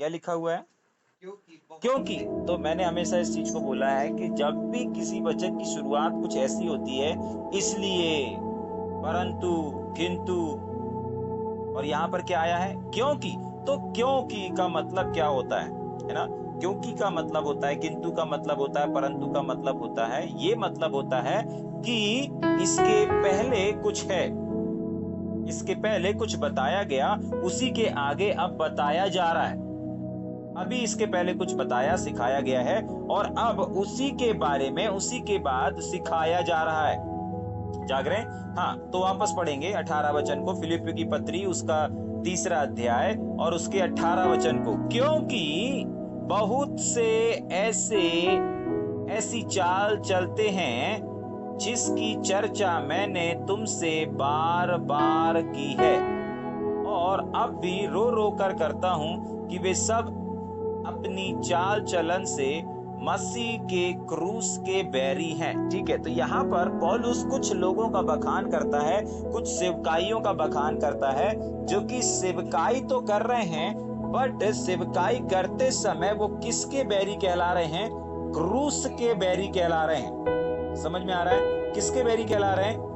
क्या लिखा हुआ है? क्योंकि। तो मैंने हमेशा इस चीज को बोला है कि जब भी किसी वचन की शुरुआत कुछ ऐसी होती है, इसलिए, परंतु, किंतु, और यहाँ पर क्या आया है? क्योंकि। तो क्योंकि का मतलब क्या होता है ना? क्योंकि का मतलब होता है, किंतु का मतलब होता है, परंतु का मतलब होता है, ये मतलब होता है कि इसके पहले कुछ है, इसके पहले कुछ बताया गया, उसी के आगे अब बताया जा रहा है। अभी इसके पहले कुछ बताया, सिखाया गया है, और अब उसी के बारे में, उसी के बाद सिखाया जा रहा है। जाग रहे हैं? हाँ, तो वापस पढ़ेंगे 18 वचन को, फिलिप्पियों की पत्री उसका 3रा अध्याय और उसके 18 वचन को। क्योंकि बहुत से ऐसी चाल चलते हैं जिसकी चर्चा मैंने तुमसे बार बार की है, और अब भी रो रो कर करता हूं कि वे सब अपनी चाल चलन से मसीह के क्रूस के बैरी हैं। ठीक है, तो यहाँ पर पौलुस कुछ लोगों का बखान करता है, कुछ सेवकाइयों का बखान करता है, जो कि सेवकाई तो कर रहे हैं, बट सेवकाई करते समय वो किसके बैरी कहला रहे हैं? क्रूस के बैरी कहला रहे हैं। समझ में आ रहा है किसके बैरी कहला रहे हैं?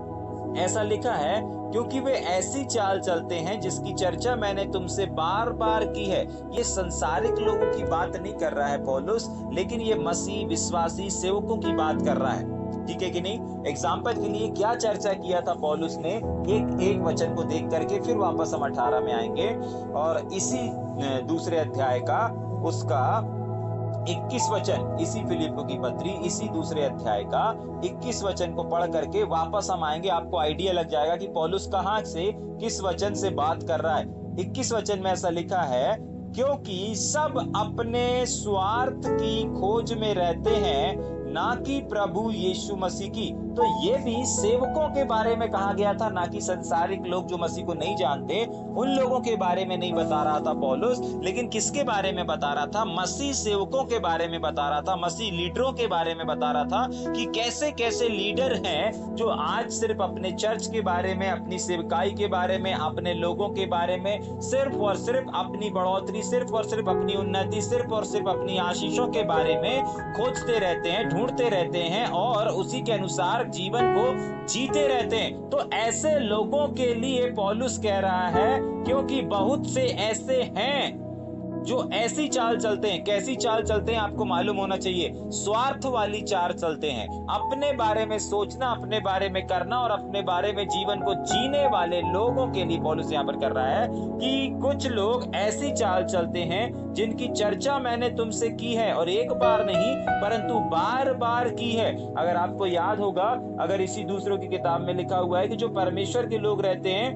ऐसा लिखा है, क्योंकि वे ऐसी चाल चलते हैं जिसकी चर्चा मैंने तुमसे बार बार की है। ये संसारिक लोगों की बात नहीं कर रहा है पौलुस, लेकिन ये मसीह विश्वासी सेवकों की बात कर रहा है। ठीक है कि नहीं? एग्जाम्पल के लिए क्या चर्चा किया था पौलुस ने, एक वचन को देख करके फिर वापस हम 18 में आएंगे, और इसी दूसरे अध्याय का उसका 21 वचन, इसी फिलिप्पियों की पत्री, इसी दूसरे अध्याय का 21 वचन को पढ़ करके वापस हम आएंगे। आपको आइडिया लग जाएगा कि पौलुस कहां से, किस वचन से बात कर रहा है। 21 वचन में ऐसा लिखा है, क्योंकि सब अपने स्वार्थ की खोज में रहते हैं, ना कि प्रभु यीशु मसीह की। तो ये भी सेवकों के बारे में कहा गया था, ना कि संसारिक लोग जो मसीह को नहीं जानते उन लोगों के बारे में नहीं बता रहा था पौलुस, लेकिन किसके बारे में बता रहा था? मसीह सेवकों के बारे में बता रहा था, मसीह लीडरों के बारे में बता रहा था कि कैसे कैसे लीडर हैं जो आज सिर्फ अपने चर्च के बारे में, अपनी सेवकाई के बारे में, अपने लोगों के बारे में सिर्फ और सिर्फ अपनी बढ़ोतरी, सिर्फ और सिर्फ अपनी उन्नति, सिर्फ और सिर्फ अपनी आशीषों के बारे में खोजते रहते हैं, ढूंढते रहते हैं, और उसी के अनुसार जीवन को जीते रहते हैं। तो ऐसे लोगों के लिए पौलुस कह रहा है, क्योंकि बहुत से ऐसे हैं जो ऐसी चाल चलते हैं। कैसी चाल चलते हैं आपको मालूम होना चाहिए? स्वार्थ वाली चाल चलते हैं। अपने बारे में सोचना, अपने बारे में करना और अपने बारे में जीवन को जीने वाले लोगों के लिए पौलुस यहाँ पर कर रहा है कि कुछ लोग ऐसी चाल चलते हैं जिनकी चर्चा मैंने तुमसे की है, और एक बार नहीं परंतु बार बार की है। अगर आपको याद होगा, अगर इसी दूसरों की किताब में लिखा हुआ है कि जो परमेश्वर के लोग रहते हैं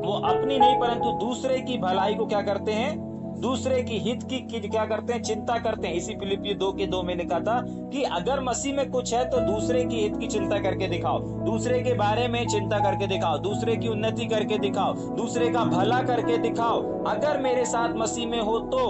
वो अपनी नहीं परंतु दूसरे की भलाई को क्या करते हैं? दूसरे की हित की क्या करते हैं? चिंता करते हैं। इसी फिलिप्पियों 2:2 में लिखा था कि अगर मसीह में कुछ है तो दूसरे की हित की चिंता करके दिखाओ, दूसरे के बारे में चिंता करके दिखाओ, दूसरे की उन्नति करके दिखाओ, दूसरे का भला करके दिखाओ, अगर मेरे साथ मसीह में हो तो।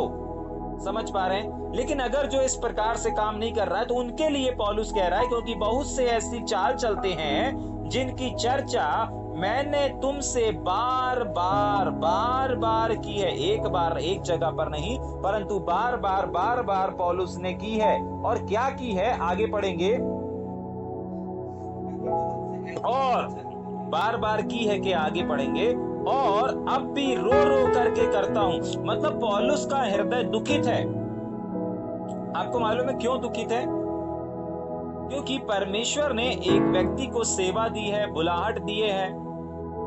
समझ पा रहे हैं? लेकिन अगर जो इस प्रकार से काम नहीं कर रहा है तो उनके लिए पौलुस कह रहा है, क्योंकि बहुत से ऐसी चाल चलते हैं जिनकी चर्चा मैंने तुमसे बार बार की है। एक बार एक जगह पर नहीं परंतु बार बार पौलुस ने की है। और क्या की है आगे पढ़ेंगे, और बार बार की है कि आगे पढ़ेंगे, और अब भी रो रो करके करता हूं। मतलब पौलुस का हृदय दुखित है। आपको मालूम है क्यों दुखित है? क्योंकि परमेश्वर ने एक व्यक्ति को सेवा दी है, बुलाहट दिए है,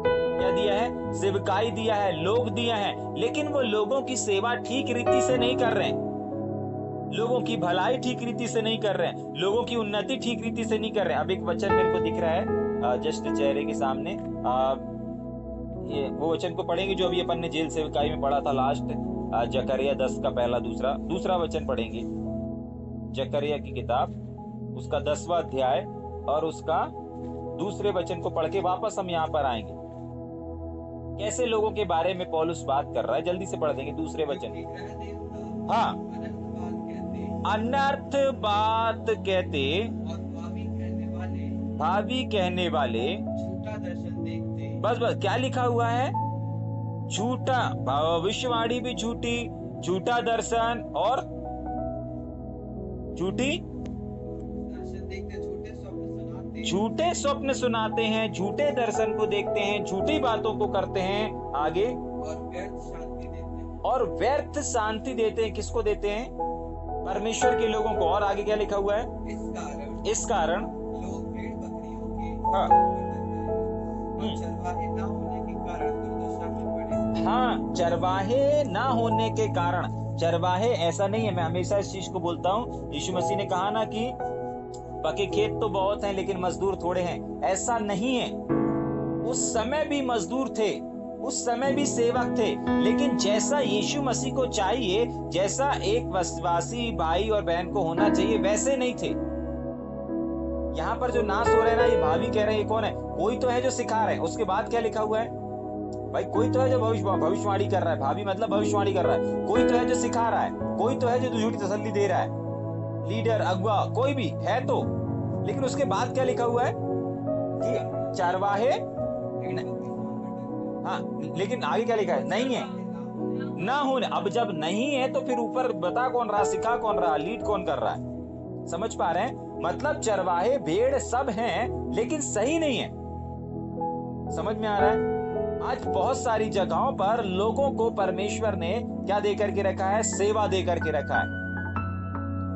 क्या दिया है? सेवकाई दिया है, लोग दिया है, लेकिन वो लोगों की सेवा ठीक रीति से नहीं कर रहे हैं, लोगों की भलाई ठीक रीति से नहीं कर रहे हैं, लोगों की उन्नति ठीक रीति से नहीं कर रहे हैं। अब एक वचन मेरे को दिख रहा है जस्ट चेहरे के सामने, ये वो वचन को पढ़ेंगे जो अभी अपन ने जेल सेवकाई में पढ़ा था लास्ट, जकरिया 10 का पहला दूसरा वचन पढ़ेंगे। जकरिया की किताब उसका 10वां अध्याय और उसका दूसरे वचन को पढ़ के वापस हम यहाँ पर आएंगे। कैसे लोगों के बारे में पौलुस बात कर रहा है, जल्दी से पढ़ देंगे दूसरे वचन। हाँ, अनर्थ बात कहते, भावी कहने वाले, बस क्या लिखा हुआ है? झूठा भविष्यवाणी भी झूठी, झूठा दर्शन और झूठी झूठे स्वप्न सुनाते हैं, झूठे दर्शन को देखते हैं, झूठी बातों को करते हैं। आगे और व्यर्थ शांति देते हैं। किसको देते हैं? परमेश्वर के लोगों को। और आगे क्या लिखा हुआ है? इस कारण लोग भेड़ बकरियों के हाँ चरवाहे न होने के कारण दुर्दशा में पड़े। हाँ, चरवाहे ना होने के कारण। चरवाहे ऐसा नहीं है, मैं हमेशा इस चीज को बोलता हूँ। यीशु मसीह ने कहा ना कि पके खेत तो बहुत हैं लेकिन मजदूर थोड़े हैं। ऐसा नहीं है। उस समय भी मजदूर थे, उस समय भी सेवक थे, लेकिन जैसा यीशु मसीह को चाहिए, जैसा एक विश्वासी भाई और बहन को होना चाहिए, वैसे नहीं थे। यहाँ पर जो नाश हो रहे हैं ना, ये भाभी कह रहे हैं, ये कौन है? कोई तो है जो सिखा रहे हैं। उसके बाद क्या लिखा हुआ है भाई? कोई तो है जो भविष्यवाणी कर रहा है। भाभी मतलब भविष्यवाणी कर रहा है। कोई तो है जो सिखा रहा है, कोई तो है जो झूठी तसल्ली दे रहा है, लीडर, अगुआ, कोई भी है तो। लेकिन उसके बाद क्या लिखा हुआ है कि चरवाहे, हाँ, लेकिन आगे क्या लिखा है? नहीं है, ना होने। अब जब नहीं है तो फिर ऊपर बता कौन रहा, सिखा कौन रहा, लीड कौन कर रहा है? समझ पा रहे हैं? मतलब चरवाहे भेड़ सब हैं लेकिन सही नहीं है। समझ में आ रहा है? आज बहुत सारी जगहों पर लोगों को परमेश्वर ने क्या दे करके रखा है? सेवा दे करके रखा है।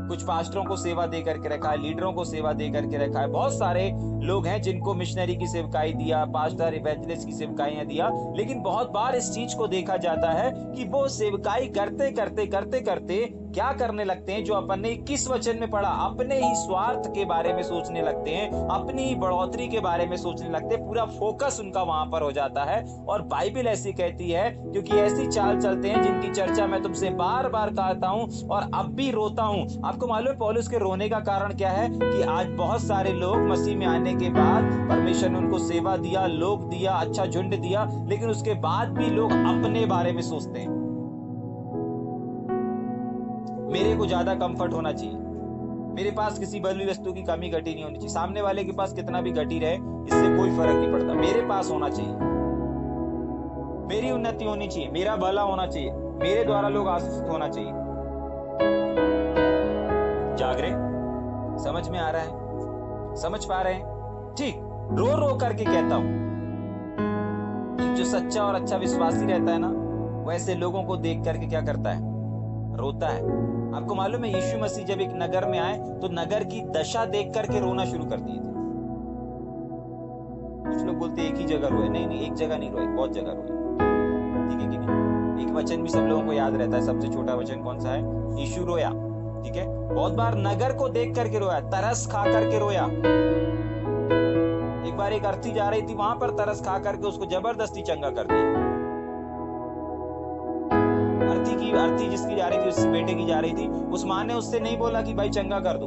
कुछ पास्टरों को सेवा दे करके रखा है, लीडरों को सेवा दे करके रखा है। बहुत सारे लोग हैं जिनको मिशनरी की सेवकाई दिया, पास्टर, इवेंजलिस्ट की सेवकाइयां दिया। लेकिन बहुत बार इस चीज को देखा जाता है कि वो सेवकाई करते करते करते करते क्या करने लगते हैं? जो अपन ने 21 वचन में पढ़ा, अपने ही स्वार्थ के बारे में सोचने लगते हैं, अपनी ही बढ़ोतरी के बारे में सोचने लगते हैं। पूरा फोकस उनका वहां पर हो जाता है। और बाइबल ऐसी कहती है, क्योंकि ऐसी चाल चलते हैं जिनकी चर्चा मैं तुमसे बार बार कहता हूं और अब भी रोता हूं। आपको मालूम है पौलुस के रोने का कारण क्या है? कि आज बहुत सारे लोग मसीह में आने के बाद परमेश्वर ने उनको सेवा दिया, लोग दिया, अच्छा झुंड दिया, लेकिन उसके बाद भी लोग अपने बारे में सोचते हैं। मेरे को ज्यादा कंफर्ट होना चाहिए, मेरे पास किसी बदली वस्तु की कमी घटी नहीं होनी चाहिए। सामने वाले के पास कितना भी घटी रहे, इससे कोई फर्क नहीं पड़ता। मेरे पास होना चाहिए, मेरी उन्नति होनी चाहिए, मेरा भला होना चाहिए, मेरे द्वारा लोग आशीषित होना चाहिए। जागरे? समझ में आ रहा है? समझ पा रहे हैं? ठीक, रो रो करके कहता हूं, जो सच्चा और अच्छा विश्वासी रहता है ना, वैसे लोगों को देख करके क्या करता है? रोता है। आपको मालूम है यीशु मसीह जब एक नगर में आए तो नगर की दशा देख करके रोना शुरू कर दिए थे। कुछ लोग बोलते एक ही जगह रोए। नहीं नहीं, एक जगह नहीं रोए, बहुत जगह रोए। ठीक है कि नहीं? एक वचन भी सब लोगों को याद रहता है। सबसे छोटा वचन कौन सा है? यीशु रोया। ठीक है, बहुत बार नगर को देख करके रोया, तरस खा करके रोया। एक बार एक अर्थी जा रही थी, वहां पर तरस खा करके उसको जबरदस्ती चंगा कर दिया। अर्थी जिसकी जा रही थी, उस बेटे की जा रही थी, उस मां ने उससे नहीं बोला कि भाई चंगा कर दो,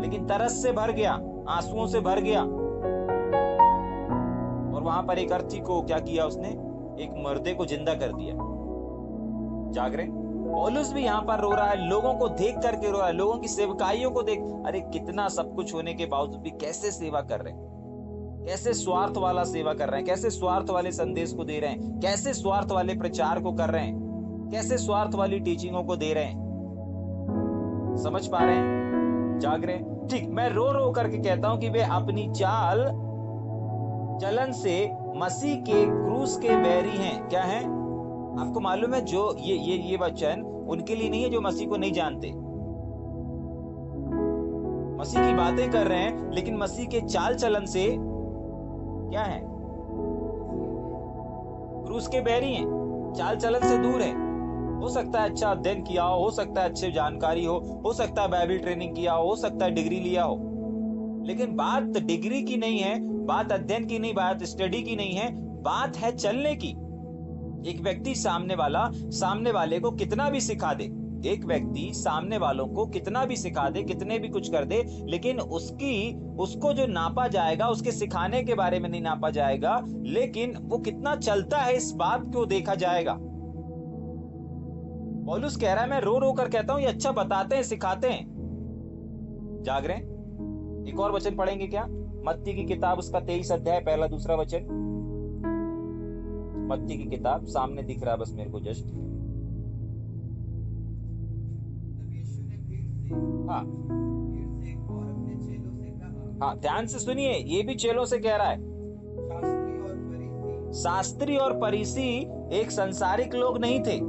लेकिन तरस से भर गया, आंसुओं से भर गया। और वहां पर एक अर्थी को क्या किया उसने? एक मुर्दे को जिंदा कर दिया। जाग रहे? पौलुस भी यहाँ पर रो रहा है, लोगों को देख करके रो रहा है, लोगों की सेवकाइयों को देख। अरे कितना सब कुछ होने के बावजूद भी कैसे सेवा कर रहे हैं, कैसे स्वार्थ वाला सेवा कर रहे हैं, कैसे स्वार्थ वाले संदेश को दे रहे हैं, कैसे स्वार्थ वाले प्रचार को कर रहे हैं, कैसे स्वार्थ वाली टीचिंगों को दे रहे हैं। समझ पा रहे हैं? जाग रहे हैं? ठीक, मैं रो रो करके कहता हूं कि वे अपनी चाल चलन से मसीह के क्रूस के बैरी हैं। क्या है? आपको मालूम है जो ये वचन उनके लिए नहीं है जो मसीह को नहीं जानते, मसीह की बातें कर रहे हैं, लेकिन मसीह के चाल चलन से क्या है? क्रूस के बैरी हैं, चाल चलन से दूर है। हो सकता है अच्छा अध्ययन किया हो सकता है अच्छी जानकारी हो सकता है बाइबल ट्रेनिंग किया हो सकता है डिग्री लिया हो, लेकिन बात डिग्री की नहीं है, बात अध्ययन की नहीं, बात स्टडी की नहीं है, बात है चलने की। एक व्यक्ति सामने वाले को कितना भी सिखा दे, एक व्यक्ति सामने वालों को कितना भी सिखा दे, कितने भी कुछ कर दे, लेकिन उसको जो नापा जाएगा उसके सिखाने के बारे में नहीं नापा जाएगा, लेकिन वो कितना चलता है इस बात को देखा जाएगा। पौलुस कह रहा है, मैं रो रो कर कहता हूं ये अच्छा बताते हैं, सिखाते हैं। जाग रहे हैं? एक और वचन पढ़ेंगे क्या? मत्ती की किताब उसका 23 अध्याय पहला दूसरा वचन। मत्ती की किताब सामने दिख रहा है बस मेरे को जस्ट। से हाँ फिर से और अपने चेलों से कहा, हाँ, ध्यान से सुनिए, ये भी चेलों से कह रहा है। शास्त्री और फरीसी एक सांसारिक लोग नहीं थे,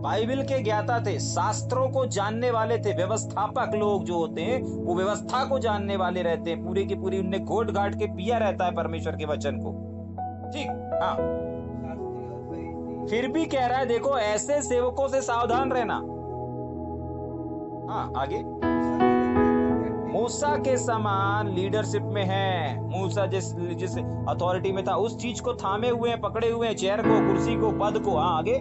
बाइबल के ज्ञाता थे, शास्त्रों को जानने वाले थे। व्यवस्थापक लोग जो होते हैं वो व्यवस्था को जानने वाले रहते हैं, पूरी की पूरी उनने घोट घाट के पिया रहता है परमेश्वर के वचन को। ठीक, हाँ। शास्त्री और फरीसी फिर भी कह रहा है, देखो ऐसे सेवकों से सावधान रहना। हाँ, आगे। मूसा के समान लीडरशिप में है। मूसा जिस अथॉरिटी में था उस चीज को थामे हुए हैं, पकड़े हुए हैं, चेयर को, कुर्सी को, पद को। हाँ, आगे।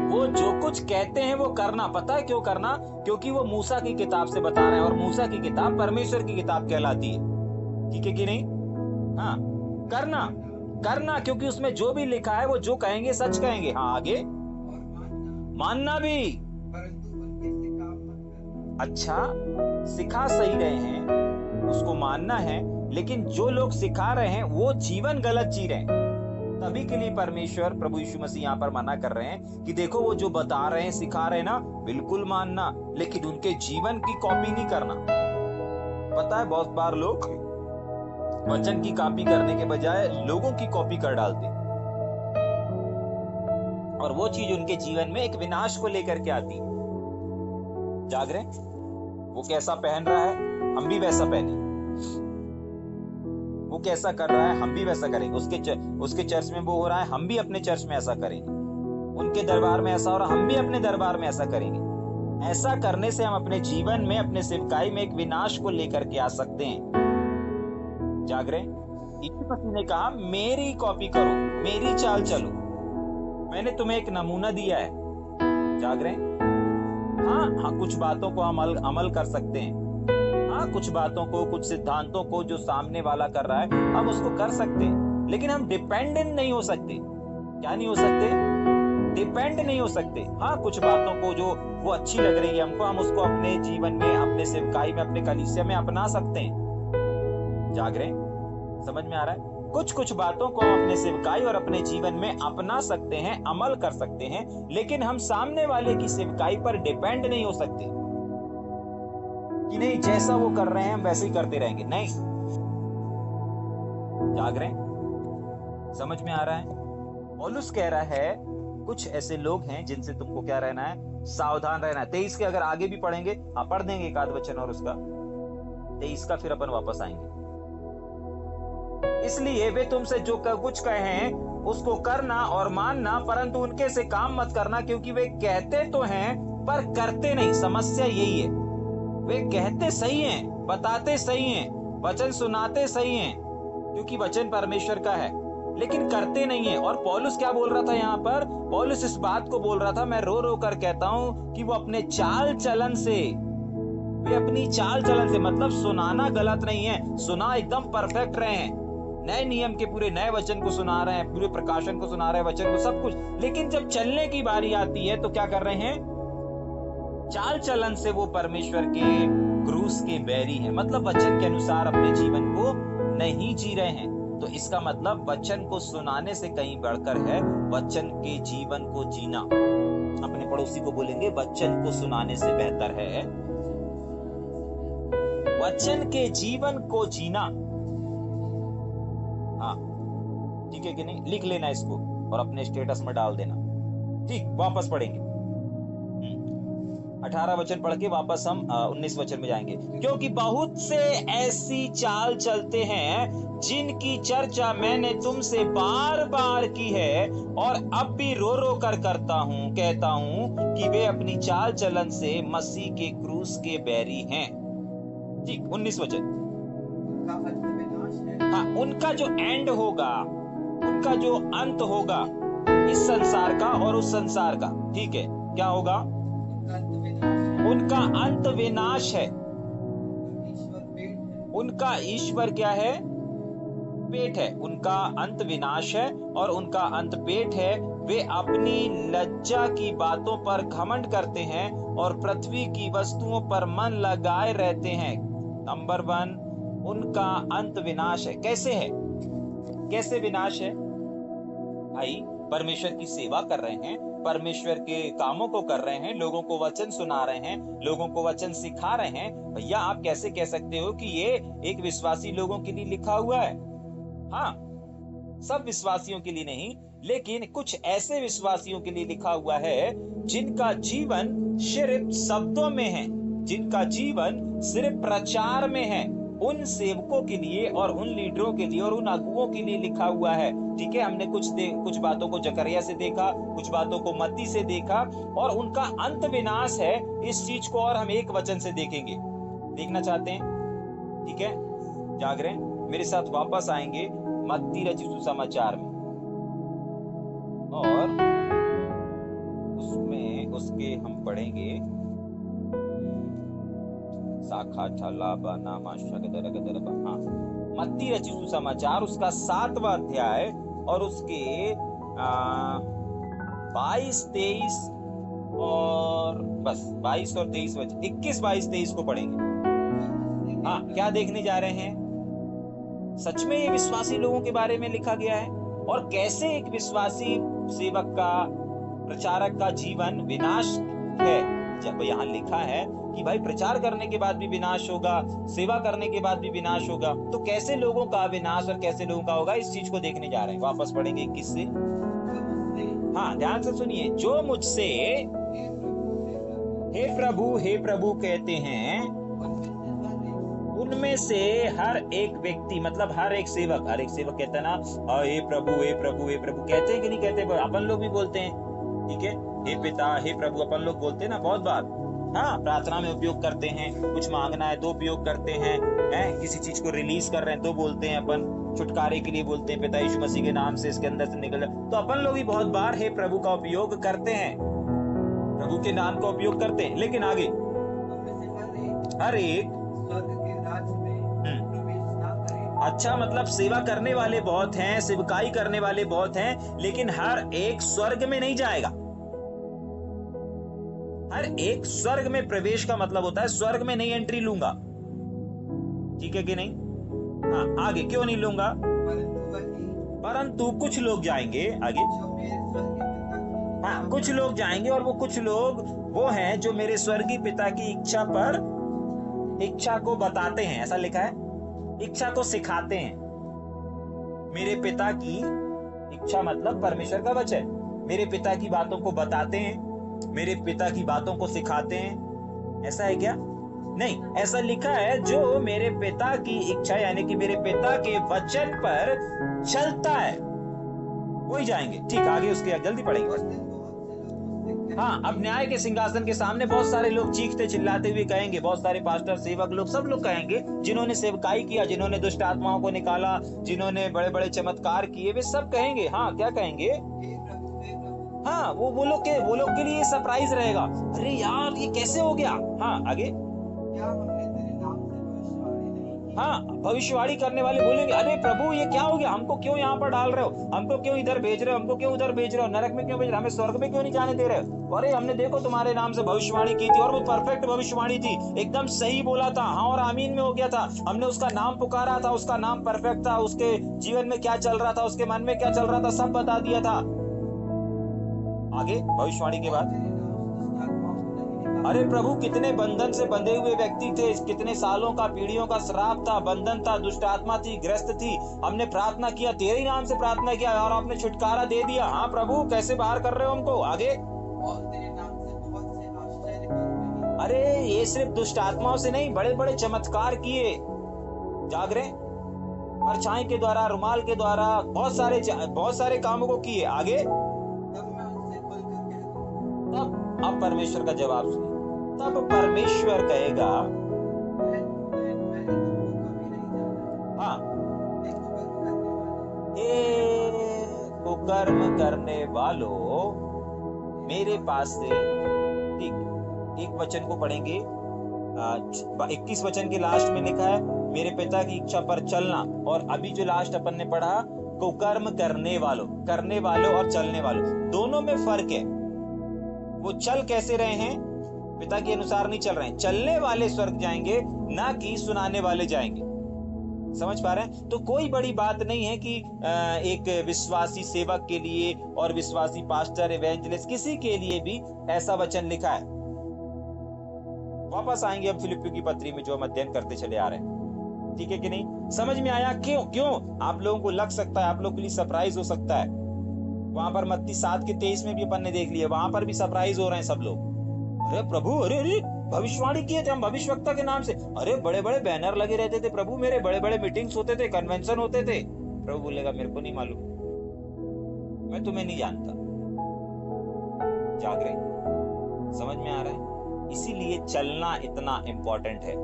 वो जो कुछ कहते हैं वो करना। पता है क्यों करना? क्योंकि वो मूसा की किताब से बता रहे हैं, और मूसा की किताब परमेश्वर की किताब कहलाती है। ठीक है कि नहीं? हाँ, करना करना, क्योंकि उसमें जो भी लिखा है वो जो कहेंगे सच कहेंगे। हाँ, आगे। और मानना भी। परंतु उनके से काम मत करना। अच्छा, सिखा सही रहे हैं, उसको मानना है, लेकिन जो लोग सिखा रहे हैं वो जीवन गलत जी रहे हैं। तभी के लिए परमेश्वर प्रभु यीशु मसीह यहाँ पर मना कर रहे हैं कि देखो वो जो बता रहे हैं, सिखा रहे हैं ना, बिल्कुल मानना, लेकिन उनके जीवन की कॉपी नहीं करना। पता है बहुत बार लोग वचन की कॉपी करने के बजाय लोगों की कॉपी कर डालते, और वो चीज उनके जीवन में एक विनाश को लेकर के आती। जाग रहे? वो कैसा पहन रहा है हम भी वैसा पहने, वो कैसा कर रहा है हम भी वैसा करेंगे, उसके चर्च में वो हो रहा है हम भी अपने चर्च में ऐसा करेंगे, उनके दरबार में ऐसा हो रहा हम भी अपने दरबार में ऐसा करेंगे। ऐसा करने से हम अपने जीवन में, अपने सेवकाई में एक विनाश को लेकर के आ सकते हैं। जाग रहे? यीशु मसीह ने कहा मेरी कॉपी करो, मेरी चाल चलो, मैंने तुम्हें एक नमूना दिया है। जाग रहे? हाँ, कुछ बातों को हम अमल कर सकते हैं। हाँ, कुछ बातों को, कुछ सिद्धांतों को जो सामने वाला कर रहा है हम उसको कर सकते हैं, लेकिन हम डिपेंडेंट नहीं हो सकते। क्या नहीं हो सकते? डिपेंड नहीं हो सकते। हाँ, कुछ बातों को जो वो अच्छी लग रही है हमको, हम उसको अपने जीवन में, अपने सेवकाई में, अपने कलीसिया में अपना सकते हैं। जाग रहे? समझ में आ रहा है? कुछ बातों को हम अपने सेवकाई और अपने जीवन में अपना सकते हैं, अमल कर सकते हैं, लेकिन हम सामने वाले की सेवकाई पर डिपेंड नहीं हो सकते कि नहीं जैसा वो कर रहे हैं हम वैसे ही करते रहेंगे। नहीं। जाग रहे? समझ में आ रहा है? पौलुस कह रहा है कुछ ऐसे लोग हैं जिनसे तुमको क्या रहना है? सावधान रहना है। 23 के अगर आगे भी पढ़ेंगे, पढ़ देंगे एक आध वचन और उसका 23 का, फिर अपन वापस आएंगे। इसलिए वे तुमसे जो कुछ कहे उसको करना और मानना, परंतु उनके से काम मत करना, क्योंकि वे कहते तो हैं पर करते नहीं। समस्या यही है, वे कहते सही हैं, बताते सही हैं, वचन सुनाते सही हैं, क्योंकि वचन परमेश्वर का है, लेकिन करते नहीं है। और पौलुस क्या बोल रहा था यहाँ पर? पौलुस इस बात को बोल रहा था, मैं रो रो कर कहता हूं कि वो अपने चाल चलन से, वे अपनी चाल चलन से, मतलब सुनाना गलत नहीं है, सुना एकदम परफेक्ट रहे हैं, नए नियम के पूरे नए वचन को सुना रहे हैं, पूरे प्रकाशन को सुना रहे हैं, वचन को, सब कुछ, लेकिन जब चलने की बारी आती है तो क्या कर रहे हैं? चाल चलन से वो परमेश्वर के क्रूस के बैरी हैं, मतलब वचन के अनुसार अपने जीवन को नहीं जी रहे हैं। तो इसका मतलब वचन को सुनाने से कहीं बढ़कर है वचन के जीवन को जीना। अपने पड़ोसी को बोलेंगे वचन को सुनाने से बेहतर है वचन के जीवन को जीना। हाँ, ठीक है कि नहीं? लिख लेना इसको और अपने स्टेटस में डाल देना। ठीक, वापस पढ़ेंगे। 18 वचन पढ़ के वापस हम 19 वचन में जाएंगे। क्योंकि बहुत से ऐसी चाल चलते हैं जिनकी चर्चा मैंने तुमसे बार बार की है, और अब भी रो रो कर कहता हूं कि वे अपनी चाल चलन से मसीह के क्रूस के बैरी हैं। ठीक, 19 वचन। उनका अंत विनाश है। हाँ, उनका जो एंड होगा, उनका जो अंत होगा इस संसार का और उस संसार का, ठीक है, क्या होगा? उनका अंत विनाश है। उनका अंत विनाश है। ईश्वर पेट है। उनका ईश्वर क्या है? पेट है। उनका अंत विनाश है और उनका अंत पेट है। वे अपनी लज्जा की बातों पर घमंड करते हैं और पृथ्वी की वस्तुओं पर मन लगाए रहते हैं। नंबर 1, उनका अंत विनाश है। कैसे है? कैसे विनाश है? भाई, परमेश्वर की सेवा कर रहे हैं, परमेश्वर के कामों को कर रहे हैं, लोगों को वचन सुना रहे हैं, लोगों को वचन सिखा रहे हैं, भैया आप कैसे कह सकते हो कि ये एक विश्वासी लोगों के लिए लिखा हुआ है? हाँ, सब विश्वासियों के लिए नहीं, लेकिन कुछ ऐसे विश्वासियों के लिए लिखा हुआ है जिनका जीवन सिर्फ शब्दों में है, जिनका जीवन सिर्फ प्रचार में है। उन सेवकों के लिए और उन लीडरों के लिए और उन अगुओं के लिए लिखा हुआ है। ठीक है, हमने कुछ बातों को जकरिया से देखा, कुछ बातों को मत्ती से देखा, और उनका अंत विनाश है। इस चीज को और हम एक वचन से देखेंगे। देखना चाहते हैं? ठीक है, जाग रहे हैं? मेरे साथ वापस आएंगे मत्ती रचित सुसमाचार में, और उसमें उसके हम पढ़ेंगे शाखा छलाबा नामा शगदर गदर। हाँ, मत्ती रचित सुसमाचार उसका 7वां अध्याय और उसके 22, 23 और बस 22 और 23 वचन, 21, 22, 23 को पढ़ेंगे। हाँ, क्या देखने जा रहे हैं? सच में ये विश्वासी लोगों के बारे में लिखा गया है, और कैसे एक विश्वासी सेवक का, प्रचारक का जीवन विनाश है। जब यहाँ लिखा है कि भाई प्रचार करने के बाद भी विनाश होगा, सेवा करने के बाद भी विनाश होगा, तो कैसे लोगों का विनाश और कैसे लोगों का होगा, इस चीज को देखने जा रहे हैं। वापस पढ़ेंगे 21 से। हाँ, ध्यान से सुनिए। जो मुझसे हे प्रभु कहते हैं, उनमें से हर एक व्यक्ति, मतलब हर एक सेवक कहता है ना, हे प्रभु कहते हैं कि नहीं कहते? अपन लोग भी बोलते हैं, ठीक है, हे पिता, हे प्रभु, अपन लोग बोलते हैं ना बहुत बार। हाँ, प्रार्थना में उपयोग करते हैं, कुछ मांगना है तो उपयोग करते हैं, किसी चीज को रिलीज कर रहे हैं तो बोलते हैं अपन, छुटकारे के लिए बोलते हैं पिता यीशु मसीह के नाम से इसके अंदर से निकल। तो अपन लोग भी बहुत बार हे प्रभु का उपयोग करते हैं, प्रभु के नाम का उपयोग करते हैं। लेकिन आगे हर एक अच्छा, मतलब सेवा करने वाले बहुत हैं, सेवकाई करने वाले बहुत हैं, लेकिन हर एक स्वर्ग में नहीं जाएगा। हर एक स्वर्ग में प्रवेश का मतलब होता है स्वर्ग में नहीं एंट्री लूंगा। ठीक है कि नहीं? हाँ, आगे क्यों नहीं लूंगा? परंतु कुछ लोग जाएंगे। आगे, हाँ, कुछ लोग जाएंगे, और वो कुछ लोग वो हैं जो मेरे स्वर्गीय पिता की इच्छा को बताते हैं। ऐसा लिखा है, इच्छा को सिखाते हैं। मेरे पिता की इच्छा मतलब परमेश्वर का वचन, मेरे पिता की बातों को बताते हैं, मेरे पिता की बातों को सिखाते हैं। ऐसा है क्या? नहीं, ऐसा लिखा है जो मेरे पिता की इच्छा, यानी कि मेरे पिता के वचन पर चलता है, वही जाएंगे। ठीक, आगे उसके जल्दी पढ़ेंगे। हाँ, अब न्याय के सिंहासन के सामने बहुत सारे लोग चीखते चिल्लाते हुए कहेंगे, बहुत सारे पास्टर, सेवक लोग, सब लोग कहेंगे, जिन्होंने सेवकाई किया, जिन्होंने दुष्ट आत्माओं को निकाला, जिन्होंने बड़े बड़े चमत्कार किए, वे सब कहेंगे। हाँ, क्या कहेंगे? हाँ, वो लोग के लिए सरप्राइज रहेगा। अरे यार, ये कैसे हो गया? हाँ, आगे। हाँ, भविष्यवाणी करने वाले बोलेंगे, अरे प्रभु ये क्या हो गया? हमको क्यों यहाँ पर डाल रहे हो? हमको क्यों इधर भेज रहे हो? हमको क्यों उधर भेज रहे हो? नरक में क्यों भेज रहे हो? हमें स्वर्ग में क्यों नहीं जाने दे रहे हो? अरे हमने देखो तुम्हारे नाम से भविष्यवाणी की थी, और वो परफेक्ट भविष्यवाणी थी, एकदम सही बोला था, हाँ और आमीन में हो गया था। हमने उसका नाम पुकारा था, उसका नाम परफेक्ट था, उसके जीवन में क्या चल रहा था, उसके मन में क्या चल रहा था, सब बता दिया था। आगे भविष्यवाणी के बाद, अरे प्रभु कितने बंधन से बंधे हुए व्यक्ति थे, कितने सालों का, पीढ़ियों का श्राप था, बंधन था, दुष्ट आत्मा थी, ग्रस्त थी, हमने प्रार्थना किया, तेरे ही नाम से प्रार्थना किया, और आपने छुटकारा दे दिया। हाँ प्रभु, कैसे बाहर कर रहे हो हमको? आगे, अरे ये सिर्फ दुष्ट आत्माओं से नहीं, बड़े बड़े चमत्कार किए, जाग रहे, परछाई के द्वारा, रुमाल के द्वारा, बहुत सारे कामों को किए। आगे, तब अब परमेश्वर का जवाब सुनिए। तब परमेश्वर कहेगा, हाँ, कुकर्म करने वालों, मेरे पास से, ठीक, एक वचन को पढ़ेंगे, 21 वचन के लास्ट में लिखा है, मेरे पिता की इच्छा पर चलना, और अभी जो लास्ट अपन ने पढ़ा, कुकर्म करने वालों और चलने वालों, दोनों में फर्क है। वो चल कैसे रहे हैं? पिता के अनुसार नहीं चल रहे हैं। चलने वाले स्वर्ग जाएंगे, ना कि सुनाने वाले जाएंगे। समझ पा रहे हैं? तो कोई बड़ी बात नहीं है कि एक विश्वासी सेवक के लिए और विश्वासी पास्टर, इवेंजलिस्ट, किसी के लिए भी ऐसा वचन लिखा है। वापस आएंगे हम फिलिपियों की पत्री में जो हम अध्ययन करते चले आ रहे हैं, ठीक है कि नहीं? समझ में आया? क्यों आप लोगों को लग सकता है, आप लोगों के लिए सरप्राइज हो सकता है। वहां पर मत्ती 7:23 में भी अपन ने देख लिया, वहां पर भी सरप्राइज हो रहे हैं सब लोग। अरे प्रभु, अरे अरे भविष्यवाणी किए थे हम भविष्यवक्ता के नाम से, अरे बड़े बड़े बैनर लगे रहते थे प्रभु, मेरे बड़े बड़े मीटिंग्स होते थे, कन्वेंशन होते थे। प्रभु बोलेगा मेरे को नहीं मालूम, मैं तुम्हें नहीं जानता। जाग रहे? समझ में आ रहा है? इसीलिए चलना इतना इंपॉर्टेंट है।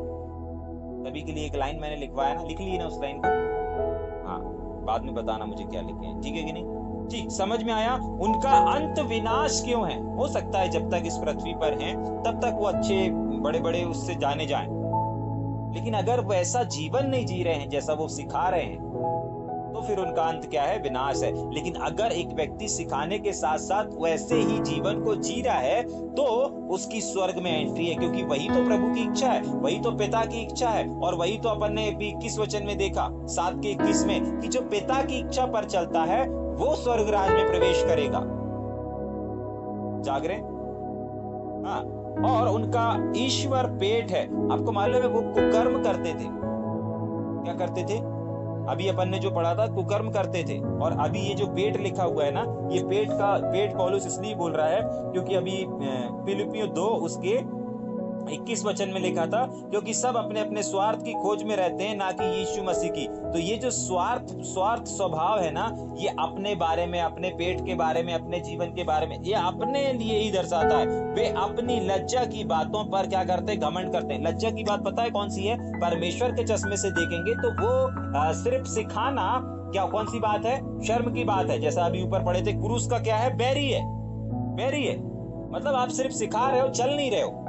तभी के लिए एक लाइन मैंने लिखवाया ना, लिख ली ना उस लाइन को? हाँ, बाद में बताना मुझे क्या लिखे हैं, ठीक है कि नहीं? ठीक, समझ में आया? उनका अंत विनाश क्यों है? हो सकता है जब तक इस पृथ्वी पर हैं तब तक वो अच्छे बड़े बड़े उससे जाने जाएं, लेकिन अगर वो ऐसा जीवन नहीं जी रहे हैं जैसा वो सिखा रहे हैं तो फिर उनका अंत क्या है? विनाश है। लेकिन अगर एक व्यक्ति सिखाने के साथ साथ वैसे ही जीवन को जी रहा है तो उसकी स्वर्ग में एंट्री है, क्योंकि वही तो प्रभु की इच्छा है, वही तो पिता की इच्छा है। और वही तो अपन ने 21 वचन में देखा, 7:21 में, कि जो पिता की इच्छा पर चलता है वो स्वर्ग राज में प्रवेश करेगा। जाग रहे? हाँ, और उनका ईश्वर पेट है। आपको मालूम है वो कुकर्म करते थे। क्या करते थे? अभी अपन ने जो पढ़ा था, कुकर्म करते थे। और अभी ये जो पेट लिखा हुआ है ना, ये पेट पौलुस इसलिए बोल रहा है क्योंकि अभी फिलिपियों 2 उसके 21 वचन में लिखा था, क्योंकि सब अपने अपने स्वार्थ की खोज में रहते हैं, ना कि यीशु मसीह की। तो ये जो स्वार्थ स्वभाव है ना, ये अपने बारे में, अपने पेट के बारे में, अपने जीवन के बारे में, ये अपने लिए ही दर्शाता है। वे अपनी लज्जा की बातों पर क्या करते हैं? घमंड करते हैं। लज्जा की बात पता है कौन सी है? परमेश्वर के चश्मे से देखेंगे तो वो सिर्फ सिखाना, क्या कौन सी बात है? शर्म की बात है। जैसा अभी ऊपर पढ़े थे, क्रूस का क्या है? बैरी है। बैरी है मतलब आप सिर्फ सिखा रहे हो, चल नहीं रहे हो।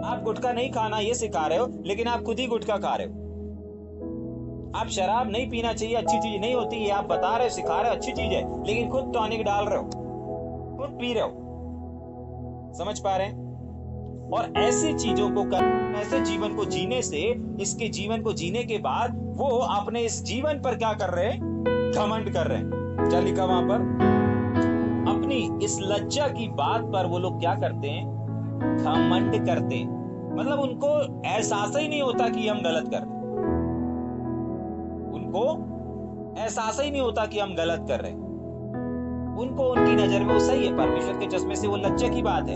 आप गुटखा नहीं खाना ये सिखा रहे हो, लेकिन आप खुद ही गुटखा खा रहे हो। आप शराब नहीं पीना चाहिए, अच्छी चीज नहीं होती, ये आप बता रहे हो, सिखा रहे हो, अच्छी चीज है, लेकिन खुद टॉनिक डाल रहे हो, खुद पी रहे हो। समझ पा रहे हैं? और ऐसी चीजों को ऐसे जीवन को जीने से, इसके जीवन को जीने के बाद वो अपने इस जीवन पर क्या कर रहे हैं? घमंड कर रहे हैं। क्या लिखा वहां पर? अपनी इस लज्जा की बात पर वो लोग क्या करते हैं? घमंड करते हैं। मतलब उनको एहसास ही नहीं होता कि हम गलत कर रहे हैं। उनको एहसास ही नहीं होता कि हम गलत कर रहे हैं। उनको उनकी नजर में वो सही है, परमेश्वर के चश्मे से वो लज्जा की बात है।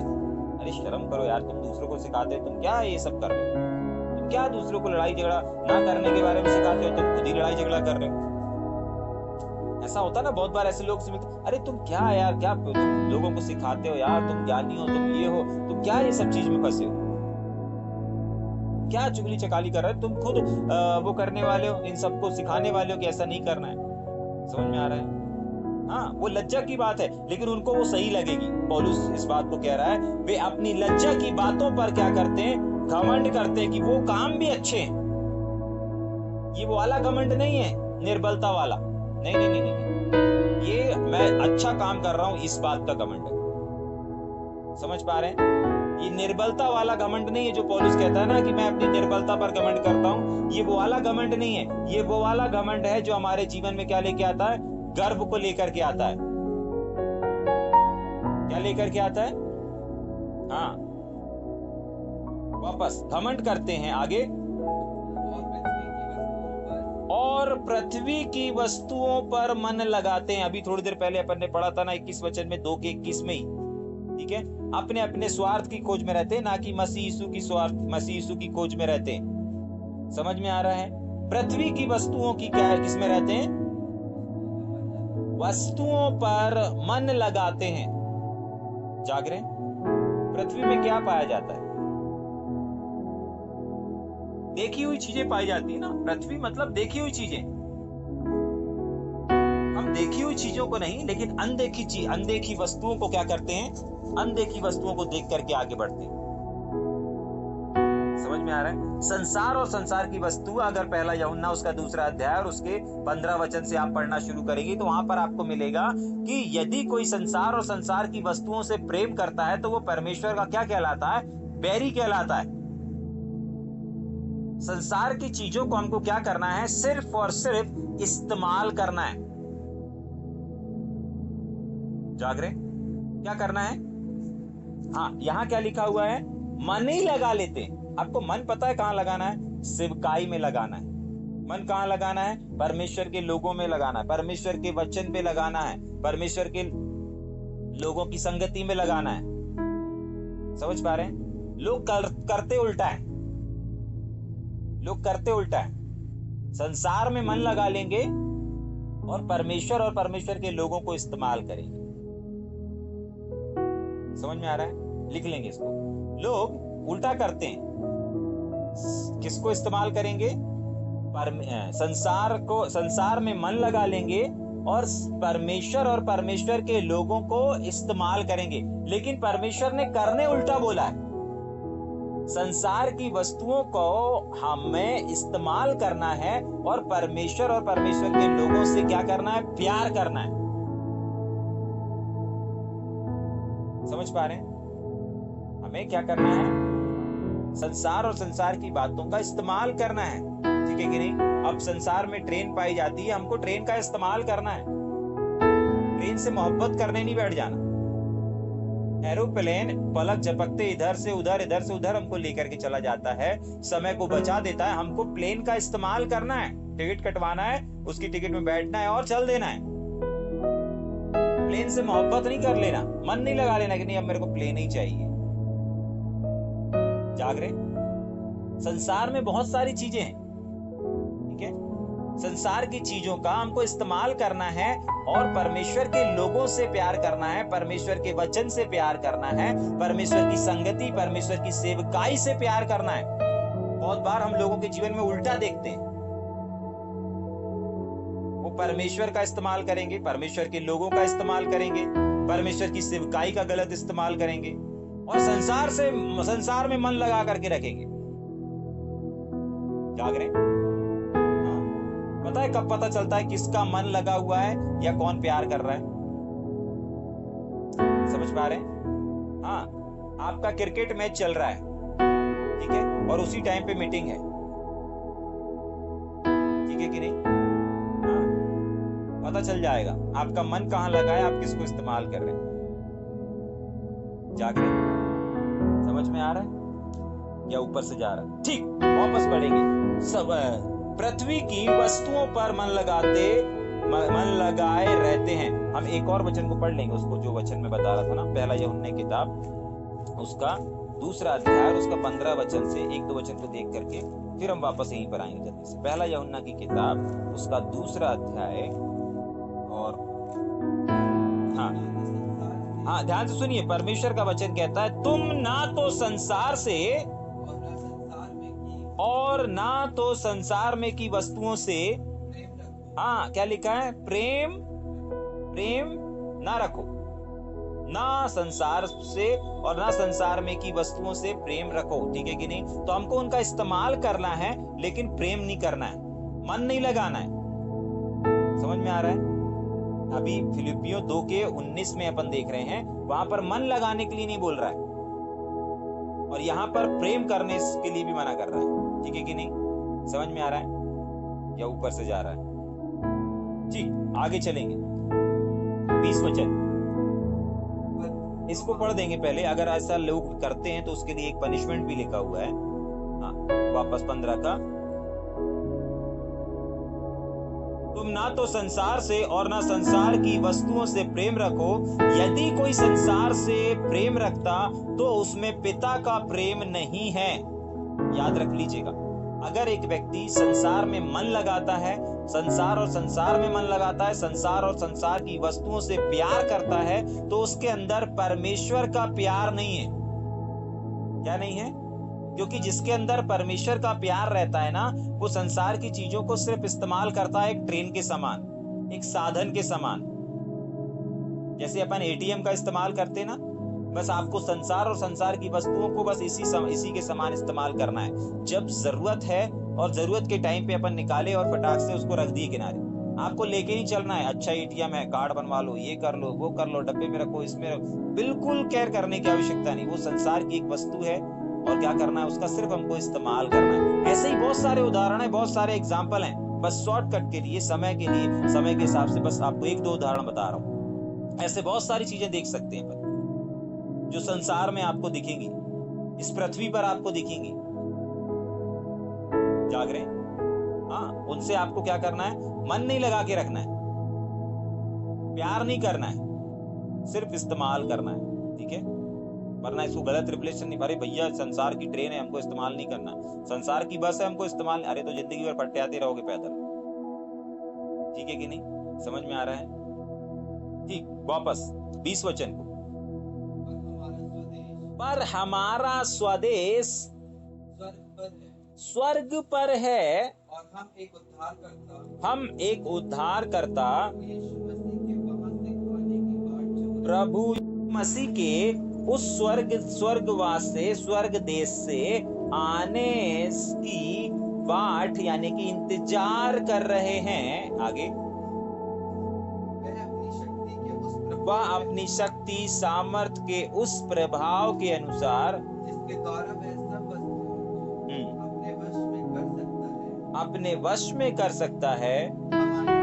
अरे शर्म करो यार, तुम दूसरों को सिखाते हो, तुम क्या ये सब कर रहे हो? तुम क्या दूसरों को लड़ाई झगड़ा ना करने के बारे में सिखाते हो? तुम खुद ही लड़ाई झगड़ा कर रहे हो। ऐसा होता ना बहुत बार, ऐसे लोग से मिलते, अरे तुम क्या यार, क्या तुम लोगों को सिखाते हो यार, तुम ज्ञानी हो, तुम ये हो, तुम क्या ये सब चीज में फंसे हो? क्या चुगली चकाली कर रहे हो? तुम खुद वो करने वाले हो, इन सबको सिखाने वाले हो कि ऐसा नहीं करना है। समझ में आ रहा है? हाँ, वो लज्जा की बात है, लेकिन उनको वो सही लगेगी। पौलुस इस बात को कह रहा है, वे अपनी लज्जा की बातों पर क्या करते हैं? घमंड करते हैं कि वो काम भी अच्छे हैं। ये वो वाला घमंड नहीं है, निर्बलता वाला, नहीं नहीं नहीं नहीं, ये मैं अच्छा काम कर रहा हूं इस बात का घमंड है। समझ पा रहे हैं? ये निर्बलता वाला घमंड नहीं है जो पौलुस कहता है ना कि मैं अपनी निर्बलता पर घमंड करता हूं। ये वो वाला घमंड नहीं है। ये वो वाला घमंड है जो हमारे जीवन में क्या लेके आता है? गर्व को लेकर के आता है। क्या लेकर के आता है? हाँ, वापस घमंड करते हैं। आगे, और पृथ्वी की वस्तुओं पर मन लगाते हैं। अभी थोड़ी देर पहले अपन ने पढ़ा था ना 21 वचन में, 2 के 21 में ही, ठीक है? अपने अपने स्वार्थ की खोज में रहते हैं, ना कि मसीह यीशु की खोज में रहते हैं। समझ में आ रहा है? पृथ्वी की वस्तुओं की क्या है? किसमें रहते हैं? वस्तुओं पर मन लगाते हैं। जाग रहे? पृथ्वी में क्या पाया जाता है? देखी हुई चीजें पाई जाती है ना। पृथ्वी मतलब देखी हुई चीजें। हम देखी हुई चीजों को नहीं, लेकिन अनदेखी वस्तुओं को क्या करते हैं? अनदेखी वस्तुओं को देख करके आगे बढ़ते हैं। समझ में आ रहा है? संसार और संसार की वस्तु, अगर पहला यूहन्ना उसका 2 अध्याय और उसके 15 वचन से आप पढ़ना शुरू करेंगे तो वहां पर आपको मिलेगा कि यदि कोई संसार और संसार की वस्तुओं से प्रेम करता है तो वो परमेश्वर का क्या कहलाता है? बैरी कहलाता है। संसार की चीजों को हमको क्या करना है? सिर्फ और सिर्फ इस्तेमाल करना है। जागरे, क्या करना है? हाँ, यहां क्या लिखा हुआ है? मन ही लगा लेते हैं। आपको मन पता है कहां लगाना है? सेवकाई में लगाना है। मन कहां लगाना है? परमेश्वर के लोगों में लगाना है, परमेश्वर के वचन पे लगाना है, परमेश्वर के लोगों की संगति में लगाना है। समझ पा रहे हैं? लोग करते उल्टा है। लोग करते उल्टा है। संसार में मन लगा लेंगे और परमेश्वर के लोगों को इस्तेमाल करेंगे। समझ में आ रहा है? लिख लेंगे इसको। लोग उल्टा करते हैं। किसको इस्तेमाल करेंगे? संसार में मन लगा लेंगे और परमेश्वर के लोगों को इस्तेमाल करेंगे। लेकिन परमेश्वर ने करने उल्टा बोला है। संसार की वस्तुओं को हमें इस्तेमाल करना है और परमेश्वर के लोगों से क्या करना है? प्यार करना है। समझ पा रहे हैं? हमें क्या करना है? संसार और संसार की बातों का इस्तेमाल करना है। ठीक है कि नहीं? अब संसार में ट्रेन पाई जाती है, हमको ट्रेन का इस्तेमाल करना है। ट्रेन से मोहब्बत करने नहीं बैठ जाना। एरोप्लेन पलक झपकते इधर से उधर हमको लेकर के चला जाता है, समय को बचा देता है। हमको प्लेन का इस्तेमाल करना है। टिकट कटवाना है, उसकी टिकट में बैठना है और चल देना है। प्लेन से मोहब्बत नहीं कर लेना, मन नहीं लगा लेना कि नहीं अब मेरे को प्लेन ही चाहिए। जाग रहे? संसार में बहुत सारी चीजें हैं। ठीक है? संसार की चीजों का हमको इस्तेमाल करना है और परमेश्वर के लोगों से प्यार करना है, परमेश्वर के वचन से प्यार करना है, परमेश्वर की संगति, परमेश्वर की सेवकाई से प्यार करना है। बहुत बार हम लोगों के जीवन में उल्टा देखते हैं। वो परमेश्वर का इस्तेमाल करेंगे, परमेश्वर के लोगों का इस्तेमाल करेंगे, परमेश्वर की सेवकाई का गलत इस्तेमाल करेंगे और संसार में मन लगा करके रखेंगे। जाग रहे? हाँ। पता है कब पता चलता है किसका मन लगा हुआ है या कौन प्यार कर रहा है? समझ पा रहे हैं? हाँ, आपका क्रिकेट मैच चल रहा है, ठीक है, और उसी टाइम पे मीटिंग है। ठीक है कि नहीं? हाँ, पता चल जाएगा आपका मन कहां लगा है, आप किसको इस्तेमाल कर रहे हैं। जाग रहे? समझ में आ रहा है या ऊपर से जा रहा है? ठीक, वापस पढ़ेंगे। सब पृथ्वी की वस्तुओं पर मन लगाए रहते हैं। हम एक और वचन को पढ़ लेंगे, उसको जो वचन में बता रहा था ना, पहला यूहन्ना किताब उसका 2 अध्याय उसका 15 वचन से 1-2 वचन को देख करके फिर हम वापस यहीं पर आएंगे जल्दी से। पहला यूहन्ना की किताब उसका 2 अध्याय और हाँ, ध्यान से सुनिए। परमेश्वर का वचन कहता है, तुम ना तो संसार से और ना तो संसार में की वस्तुओं से, हाँ क्या लिखा है? प्रेम ना रखो। ना संसार से और ना संसार में की वस्तुओं से प्रेम रखो। ठीक है कि नहीं? तो हमको उनका इस्तेमाल करना है लेकिन प्रेम नहीं करना है, मन नहीं लगाना है। समझ में आ रहा है? अभी फिलिपियों 2:19 में अपन देख रहे हैं, वहां पर मन लगाने के लिए नहीं बोल रहा है और यहाँ पर प्रेम करने के लिए भी मना कर रहा है। ठीक है कि नहीं? समझ में आ रहा है या ऊपर से जा रहा है? ठीक, आगे चलेंगे। 20 वचन इसको पढ़ देंगे पहले। अगर ऐसा लोग करते हैं तो उसके लिए एक पनिशमेंट भी लिखा हुआ है। हाँ, वापस 15 का, तुम ना तो संसार से और ना संसार की वस्तुओं से प्रेम रखो। यदि कोई संसार से प्रेम रखता तो उसमें पिता का प्रेम नहीं है। याद रख लीजिएगा, अगर एक व्यक्ति संसार में मन लगाता है, संसार में मन लगाता है, संसार और संसार की वस्तुओं से प्यार करता है, तो उसके अंदर परमेश्वर का प्यार नहीं है। क्या नहीं है? क्योंकि जिसके अंदर परमेश्वर का प्यार रहता है ना, वो संसार की चीजों को सिर्फ इस्तेमाल करता है एक ट्रेन के समान, एक साधन के समान। जैसे अपन एटीएम का इस्तेमाल करते ना, बस आपको संसार और संसार की वस्तुओं को बस इसी के समान इस्तेमाल करना है। जब जरूरत है और जरूरत के टाइम पे अपन निकाले और फटाक से उसको रख दिए किनारे। आपको लेके नहीं चलना है, अच्छा एटीएम है, कार्ड बनवा लो, ये कर लो, वो कर लो, डब्बे में रखो, इसमें रखो। बिल्कुल केयर करने की आवश्यकता नहीं। वो संसार की एक वस्तु है, और क्या करना है, उसका सिर्फ हमको इस्तेमाल करना है। ऐसे ही बहुत सारे उदाहरण है, बहुत सारे एग्जाम्पल हैं। बस शॉर्टकट के लिए, समय के हिसाब से बस आपको एक दो उदाहरण बता रहा हूँ। ऐसे बहुत सारी चीजें देख सकते हैं जो संसार में आपको दिखेंगी, इस पृथ्वी पर आपको दिखेंगी। जाग रहे हैं? हाँ, उनसे आपको क्या करना है, मन नहीं लगा के रखना है, प्यार नहीं करना है, सिर्फ इस्तेमाल करना है। ठीक है? वरना इसको गलत रिप्लेशन नहीं, अरे भैया संसार की ट्रेन है, हमको इस्तेमाल नहीं करना, संसार की बस है, हमको इस्तेमाल, अरे तो जिंदगी भर पट्टे आते रहोगे पैदल। ठीक है कि नहीं? समझ में आ रहा है? ठीक, वापस 20 वचन को। पर हमारा स्वदेश स्वर्ग पर है, और हम एक उद्धारकर्ता प्रभु मसीह के उस स्वर्गवास से, स्वर्ग देश से आने की बाट यानी कि इंतजार कर रहे हैं। आगे, वह अपनी शक्ति सामर्थ के उस प्रभाव के अनुसार जिसके द्वारा वह सब वस्तुओं को अपने वश में कर सकता है। हमारी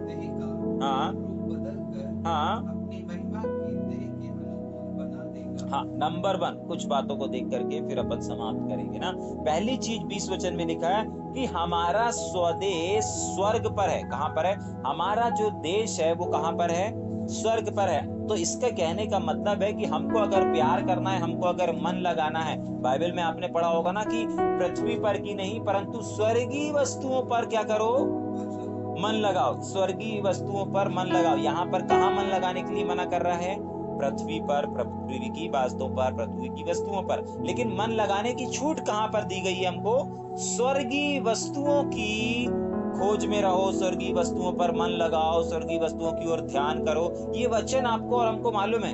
देह का हाँ रूप बदलकर हाँ अपनी महिमा की देह के अनुरूप बना देगा। हाँ, नंबर 1 कुछ बातों को देख करके फिर अपन समाप्त करेंगे ना। पहली चीज 20 वचन में लिखा है कि हमारा स्वदेश स्वर्ग पर है। कहाँ पर है? हमारा जो देश है वो कहाँ पर है? स्वर्ग पर है। तो इसका कहने का मतलब है कि हमको अगर प्यार करना है, हमको अगर मन लगाना है, बाइबल में आपने पढ़ा होगा ना कि पृथ्वी पर की नहीं परंतु स्वर्गीय वस्तुओं पर क्या करो? मन लगाओ। स्वर्गीय वस्तुओं पर मन लगाओ। यहाँ पर कहाँ मन लगाने के लिए मना कर रहा है? पृथ्वी पर, पृथ्वी की बातों पर, पृथ्वी की वस्तुओं पर। लेकिन मन लगाने की छूट कहाँ पर दी गई है हमको? स्वर्गीय वस्तुओं की खोज में रहो, स्वर्गीय वस्तुओं पर मन लगाओ, स्वर्गीय वस्तुओं की ओर ध्यान करो। ये वचन आपको और हमको मालूम है।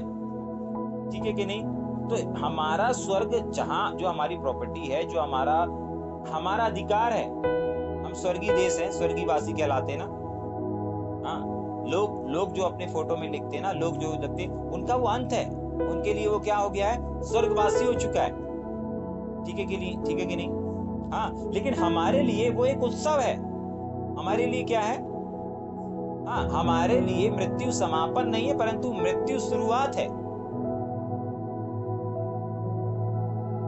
ठीक है कि नहीं? तो हमारा स्वर्ग, जहां जो हमारी प्रॉपर्टी है, जो हमारा अधिकार है, हम स्वर्गीय देश हैं, स्वर्गीय वासी कहलाते हैं ना। हाँ, लोग जो अपने फोटो में लिखते हैं ना, लोग जो लिखते हैं, उनका वो अंत है, उनके लिए वो क्या हो गया है? स्वर्गवासी हो चुका है। ठीक है कि नहीं? ठीक है कि नहीं? हाँ, लेकिन हमारे लिए वो एक उत्सव है। हमारे लिए क्या है? हाँ, हमारे लिए मृत्यु समापन नहीं है परंतु मृत्यु शुरुआत है।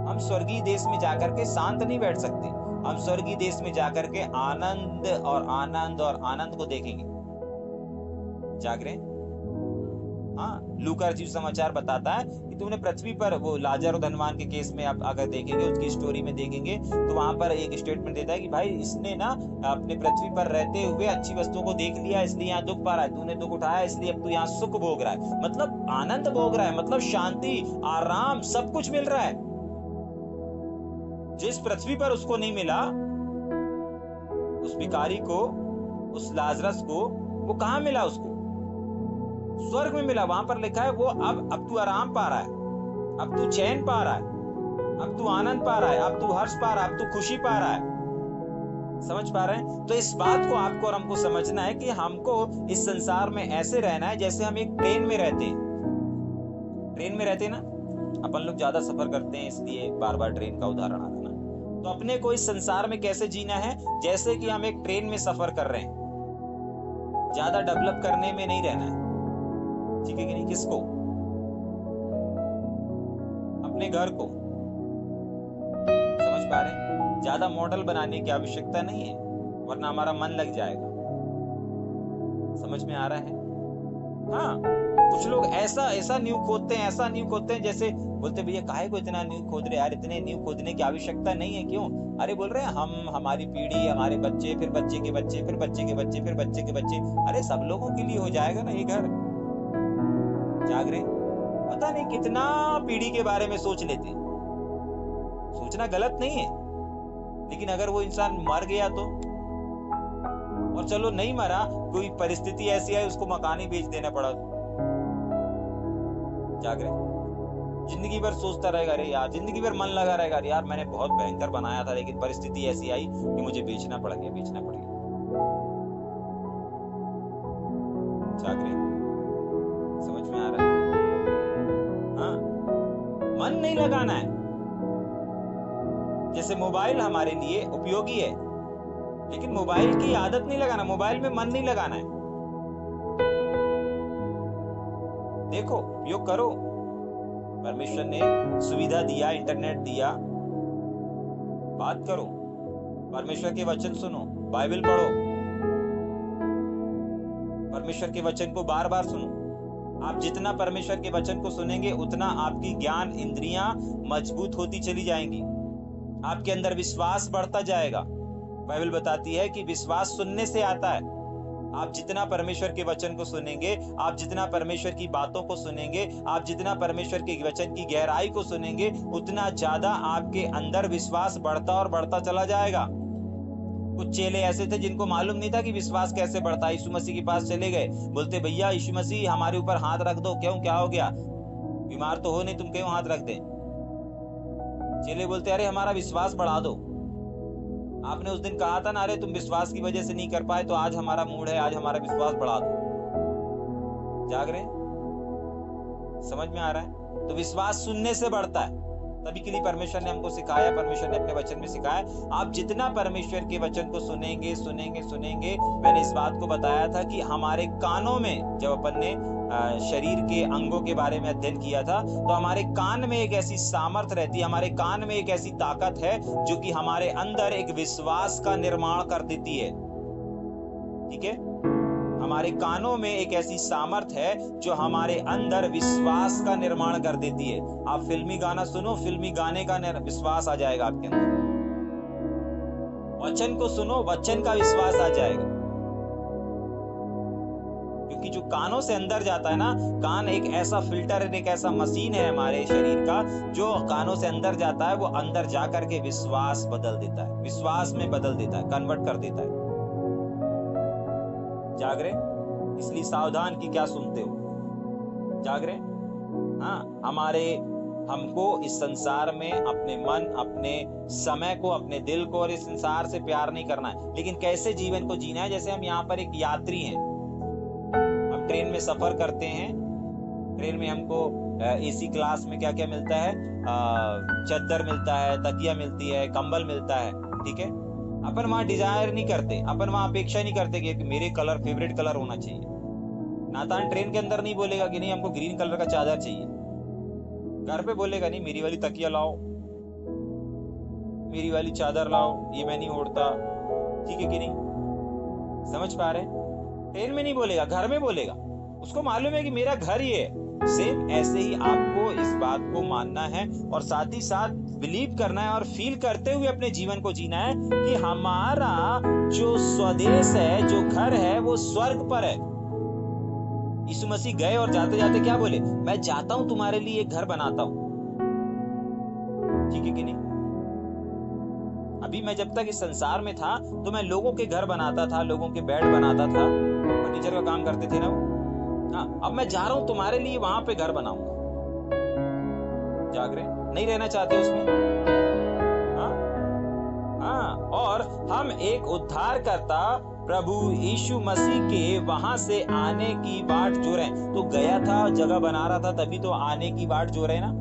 हम स्वर्गीय देश में जाकर के शांत नहीं बैठ सकते। हम स्वर्गीय देश में जाकर के आनंद और आनंद और आनंद को देखेंगे। जाग रहे? हाँ, लूका रचित समाचार बताता है कि तुमने पृथ्वी पर वो लाजर और धनवान के केस में आप अगर देखेंगे, उसकी स्टोरी में देखेंगे तो वहां पर एक स्टेटमेंट देता है कि भाई इसने ना अपने पृथ्वी पर रहते हुए अच्छी वस्तुओं को देख लिया, इसलिए यहाँ दुख पा रहा है। तूने दुख उठाया इसलिए अब तू यहाँ सुख भोग रहा है, मतलब आनंद भोग रहा है, मतलब शांति, आराम, सब कुछ मिल रहा है। जिस पृथ्वी पर उसको नहीं मिला, उस भिखारी को, उस लाजरस को, वो कहाँ मिला? उसको स्वर्ग में मिला। वहां पर लिखा है वो अब तू आराम पा रहा है, अब तू चैन पा रहा है, अब तू आनंद पा रहा है, अब तू हर्ष पा रहा है, अब तू खुशी पा रहा है। समझ पा रहे हैं? तो इस बात को आपको और हमको समझना है कि हमको इस संसार में ऐसे रहना है जैसे हम एक ट्रेन में रहते हैं। ट्रेन में रहते हैं ना, अपन लोग ज्यादा सफर करते हैं इसलिए बार बार ट्रेन का उदाहरण आता है ना। तो अपने को इस संसार में कैसे जीना है? जैसे कि हम एक ट्रेन में सफर कर रहे हैं, ज्यादा डेवलप करने में नहीं रहना है। ठीक है कि नहीं? किसको? अपने घर को। समझ पा रहे हैं? ज्यादा मॉडल बनाने की आवश्यकता नहीं है, वरना हमारा मन लग जाएगा। समझ में आ रहा है? हाँ, कुछ लोग ऐसा नींव खोदते हैं, जैसे बोलते भैया काहे को इतना नींव खोद रहे यार, इतने नींव खोदने की आवश्यकता नहीं है। क्यों? अरे बोल रहे हैं हम, हमारी पीढ़ी, हमारे बच्चे, फिर बच्चे के बच्चे, फिर बच्चे के बच्चे, फिर बच्चे के बच्चे, अरे सब लोगों के लिए हो जाएगा ना ये घर। जाग रहे? पता नहीं कितना पीढ़ी के बारे में सोच लेते। सोचना गलत नहीं है, लेकिन अगर वो इंसान मर गया तो, और चलो नहीं मरा, कोई परिस्थिति ऐसी है उसको मकान ही बेच देना पड़ा तो, जाग रहे? जिंदगी भर सोचता रहेगा, अरे यार, जिंदगी भर मन लगा रहेगा, अरे यार मैंने बहुत भयंकर बनाया था लेकिन परिस्थिति ऐसी आई कि मुझे बेचना पड़ गया। जाग रहे? समझ में आ रहा है? हाँ, मन नहीं लगाना है, जैसे मोबाइल हमारे लिए उपयोगी है, लेकिन मोबाइल की आदत नहीं लगाना, मोबाइल में मन नहीं लगाना है। देखो, उपयोग करो। परमेश्वर ने सुविधा दिया, इंटरनेट दिया, बात करो, परमेश्वर के वचन सुनो, बाइबल पढ़ो, परमेश्वर के वचन को बार बार सुनो। आप जितना परमेश्वर के वचन को सुनेंगे उतना आपकी ज्ञान इंद्रियां मजबूत होती चली जाएंगी, आपके अंदर विश्वास बढ़ता जाएगा। बाइबल बताती है कि विश्वास सुनने से आता है। आप जितना परमेश्वर के वचन को सुनेंगे, आप जितना परमेश्वर की बातों को सुनेंगे, आप जितना परमेश्वर के वचन की गहराई को सुनेंगे, उतना ज्यादा आपके अंदर विश्वास बढ़ता और बढ़ता चला जाएगा। कुछ चेले ऐसे थे जिनको मालूम नहीं था कि विश्वास कैसे बढ़ता है। यीशु मसीह के पास चले गए, बोलते भैया यीशु मसीह हमारे ऊपर हाथ रख दो। क्यों, क्या हो गया? बीमार तो हो नहीं, तुम क्यों हाथ रख दे? चेले बोलते अरे हमारा विश्वास बढ़ा दो। आपने उस दिन कहा था ना, अरे तुम विश्वास की वजह से नहीं कर पाए, तो आज हमारा मूड है, आज हमारा विश्वास बढ़ा दो। जाग रहे? समझ में आ रहा है? तो विश्वास सुनने से बढ़ता है। तभी के लिए परमेश्वर ने हमको सिखाया, परमेश्वर ने अपने वचन में सिखाया, आप जितना परमेश्वर के वचन को सुनेंगे सुनेंगे सुनेंगे। मैंने इस बात को बताया था कि हमारे कानों में, जब अपन ने शरीर के अंगों के बारे में अध्ययन किया था, तो हमारे कान में एक ऐसी सामर्थ रहती है, हमारे कान में एक ऐसी ताकत है जो कि हमारे अंदर एक विश्वास का निर्माण कर देती है। ठीक है, हमारे कानों में एक ऐसी सामर्थ है जो हमारे अंदर विश्वास का निर्माण कर देती है। आप फिल्मी गाना सुनो, फिल्मी गाने का विश्वास आ जाएगा आपके अंदर। वचन को सुनो, वचन का विश्वास आ जाएगा। क्योंकि जो कानों से अंदर जाता है ना, कान एक ऐसा फिल्टर है, एक ऐसा मशीन है हमारे शरीर का, जो कानों से अंदर जाता है, वो अंदर जाकर के विश्वास बदल देता है, विश्वास में बदल देता है, कन्वर्ट कर देता है। जाग रहे? इसलिए सावधान कि क्या सुनते हो। जाग रहे? हाँ, हमको इस संसार में अपने मन, अपने समय को, अपने दिल को और इस संसार से प्यार नहीं करना है, लेकिन कैसे जीवन को जीना है। जैसे हम यहाँ पर एक यात्री हैं, हम ट्रेन में सफर करते हैं, ट्रेन में हमको एसी क्लास में क्या क्या मिलता है, चद्दर मिलता है, तकिया मिलती है, कंबल मिलता है। ठीक है, अपन वहां डिजायर नहीं करते, अपन वहां अपेक्षा नहीं करते कि मेरे कलर, फेवरेट कलर होना चाहिए। नातान ट्रेन के अंदर नहीं बोलेगा कि नहीं हमको ग्रीन कलर का चादर चाहिए, घर पे बोलेगा नहीं मेरी वाली तकिया लाओ, मेरी वाली चादर लाओ, ये मैं नहीं ओढ़ता। ठीक है कि नहीं? समझ पा रहे? ट्रेन में नहीं बोलेगा, घर में बोलेगा, उसको मालूम है कि मेरा घर ये है। सेम ऐसे ही आपको इस बात को मानना है और साथ ही साथ बिलीव करना है और फील करते हुए अपने जीवन को जीना है कि हमारा जो स्वदेश है, जो घर है, वो स्वर्ग पर है। यीशु मसीह गए और जाते जाते क्या बोले? मैं जाता हूं, तुम्हारे लिए एक घर बनाता हूं। ठीक है कि नहीं? अभी मैं जब तक इस संसार में था तो मैं लोगों के घर बनाता था, लोगों के बेड बनाता था, फर्नीचर का काम करते थे ना वो। हाँ, अब मैं जा रहा हूं तुम्हारे लिए वहां पे घर बनाऊंगा। जाग रहे? नहीं रहना चाहते उसमें? हाँ हाँ। और हम एक उद्धारकर्ता प्रभु यीशु मसीह के वहां से आने की बाट जो रहे, तो गया था, जगह बना रहा था, तभी तो आने की बाट जो रहे ना।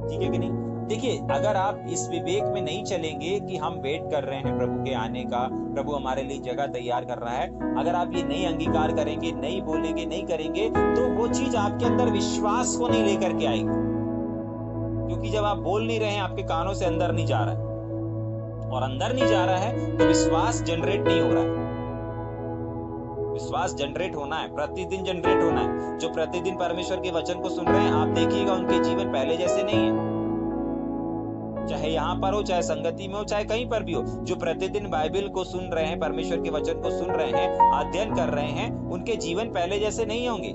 ठीक है कि नहीं? देखिए, अगर आप इस विवेक में नहीं चलेंगे कि हम वेट कर रहे हैं प्रभु के आने का, प्रभु हमारे लिए जगह तैयार कर रहा है, अगर आप ये नहीं अंगीकार करेंगे, नहीं बोलेंगे, नहीं करेंगे, तो वो चीज आपके अंदर विश्वास को नहीं लेकर के आएगी। क्योंकि जब आप बोल नहीं रहे हैं, आपके कानों से अंदर नहीं जा रहा है, और अंदर नहीं जा रहा है तो विश्वास जनरेट नहीं हो रहा है। विश्वास जनरेट होना है, प्रतिदिन जनरेट होना है। जो प्रतिदिन परमेश्वर के वचन को सुन रहे हैं, आप देखिएगा उनके जीवन पहले जैसे नहीं है। चाहे यहाँ पर हो, चाहे संगति में हो, चाहे कहीं पर भी हो, जो प्रतिदिन बाइबल को सुन रहे हैं, परमेश्वर के वचन को सुन रहे हैं, अध्ययन कर रहे हैं, उनके जीवन पहले जैसे नहीं होंगे।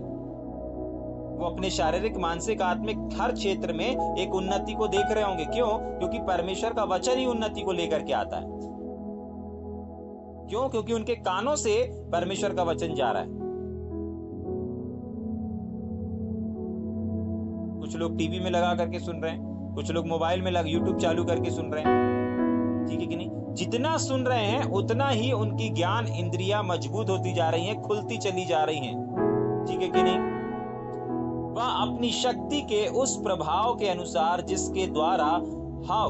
वो अपने शारीरिक, मानसिक, आत्मिक हर क्षेत्र में एक उन्नति को देख रहे होंगे। क्यों? क्योंकि परमेश्वर का वचन ही उन्नति को लेकर के आता है। क्यों? क्योंकि उनके कानों से परमेश्वर का वचन जा रहा है। कुछ लोग टीवी में लगा करके सुन रहे हैं, कुछ लोग मोबाइल में यूट्यूब चालू करके सुन रहे हैं। ठीक है कि नहीं? जितना सुन रहे हैं उतना ही उनकी ज्ञान इंद्रियां मजबूत होती जा रही हैं, खुलती चली जा रही हैं। ठीक है कि नहीं? वह अपनी शक्ति के उस प्रभाव के अनुसार जिसके द्वारा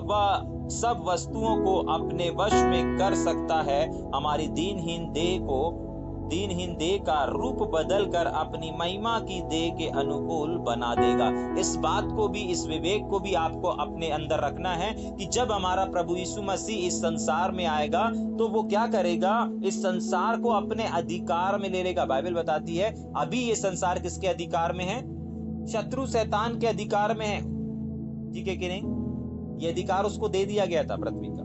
वह सब वस्तुओं को अपने वश में कर सकता है, हमारी दीनहीन देह का रूप बदल कर अपनी महिमा की देह के अनुकूल बना देगा। इस बात को भी, इस विवेक को भी आपको अपने अंदर रखना है कि जब हमारा प्रभु यीशु मसीह इस संसार में आएगा तो वो क्या करेगा, इस संसार को अपने अधिकार में ले लेगा। बाइबल बताती है अभी ये संसार किसके अधिकार में है? शत्रु शैतान के अधिकार में है। ठीक है कि नहीं? ये अधिकार उसको दे दिया गया था पृथ्वी का।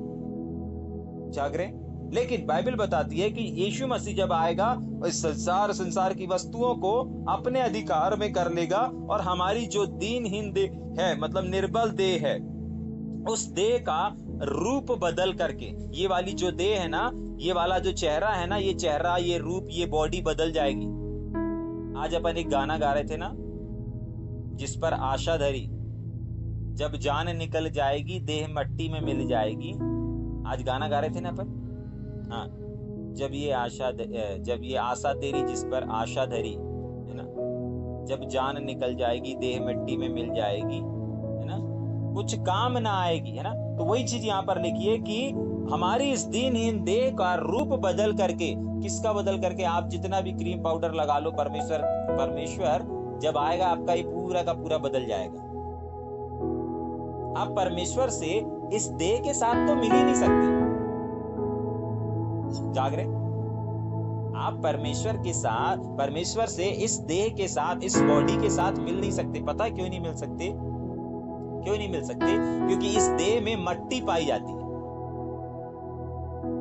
जागरे, लेकिन बाइबल बताती है कि यीशु मसीह जब आएगा इस संसार की वस्तुओं को अपने अधिकार में कर लेगा और हमारी जो दीनहीन देह है, मतलब निर्बल देह है, उस देह का रूप बदल करके, ये वाली जो देह है ना, ये वाला जो चेहरा है ना, ये चेहरा, ये रूप, ये बॉडी बदल जाएगी। आज अपन एक गाना गा रहे थे ना, जिस पर आशा धरी, जब जान निकल जाएगी देह मट्टी में मिल जाएगी। आज गाना गा रहे थे ना अपन। हाँ, जब ये आशा तेरी जिस पर आशा धरी, है ना, जब जान निकल जाएगी देह मिट्टी में मिल जाएगी, है ना, कुछ काम ना आएगी, है ना। तो वही चीज यहाँ पर लिखी है कि हमारी इस दीनहीन देह का रूप बदल करके, किसका बदल करके? आप जितना भी क्रीम पाउडर लगा लो, परमेश्वर जब आएगा आपका ये पूरा का पूरा बदल जाएगा। आप परमेश्वर से इस देह के साथ तो मिल ही नहीं सकते। जाग रहे, आप परमेश्वर से इस देह के साथ, इस बॉडी के साथ मिल नहीं सकते। पता है क्यों नहीं मिल सकते? क्योंकि इस देह में मट्टी पाई जाती है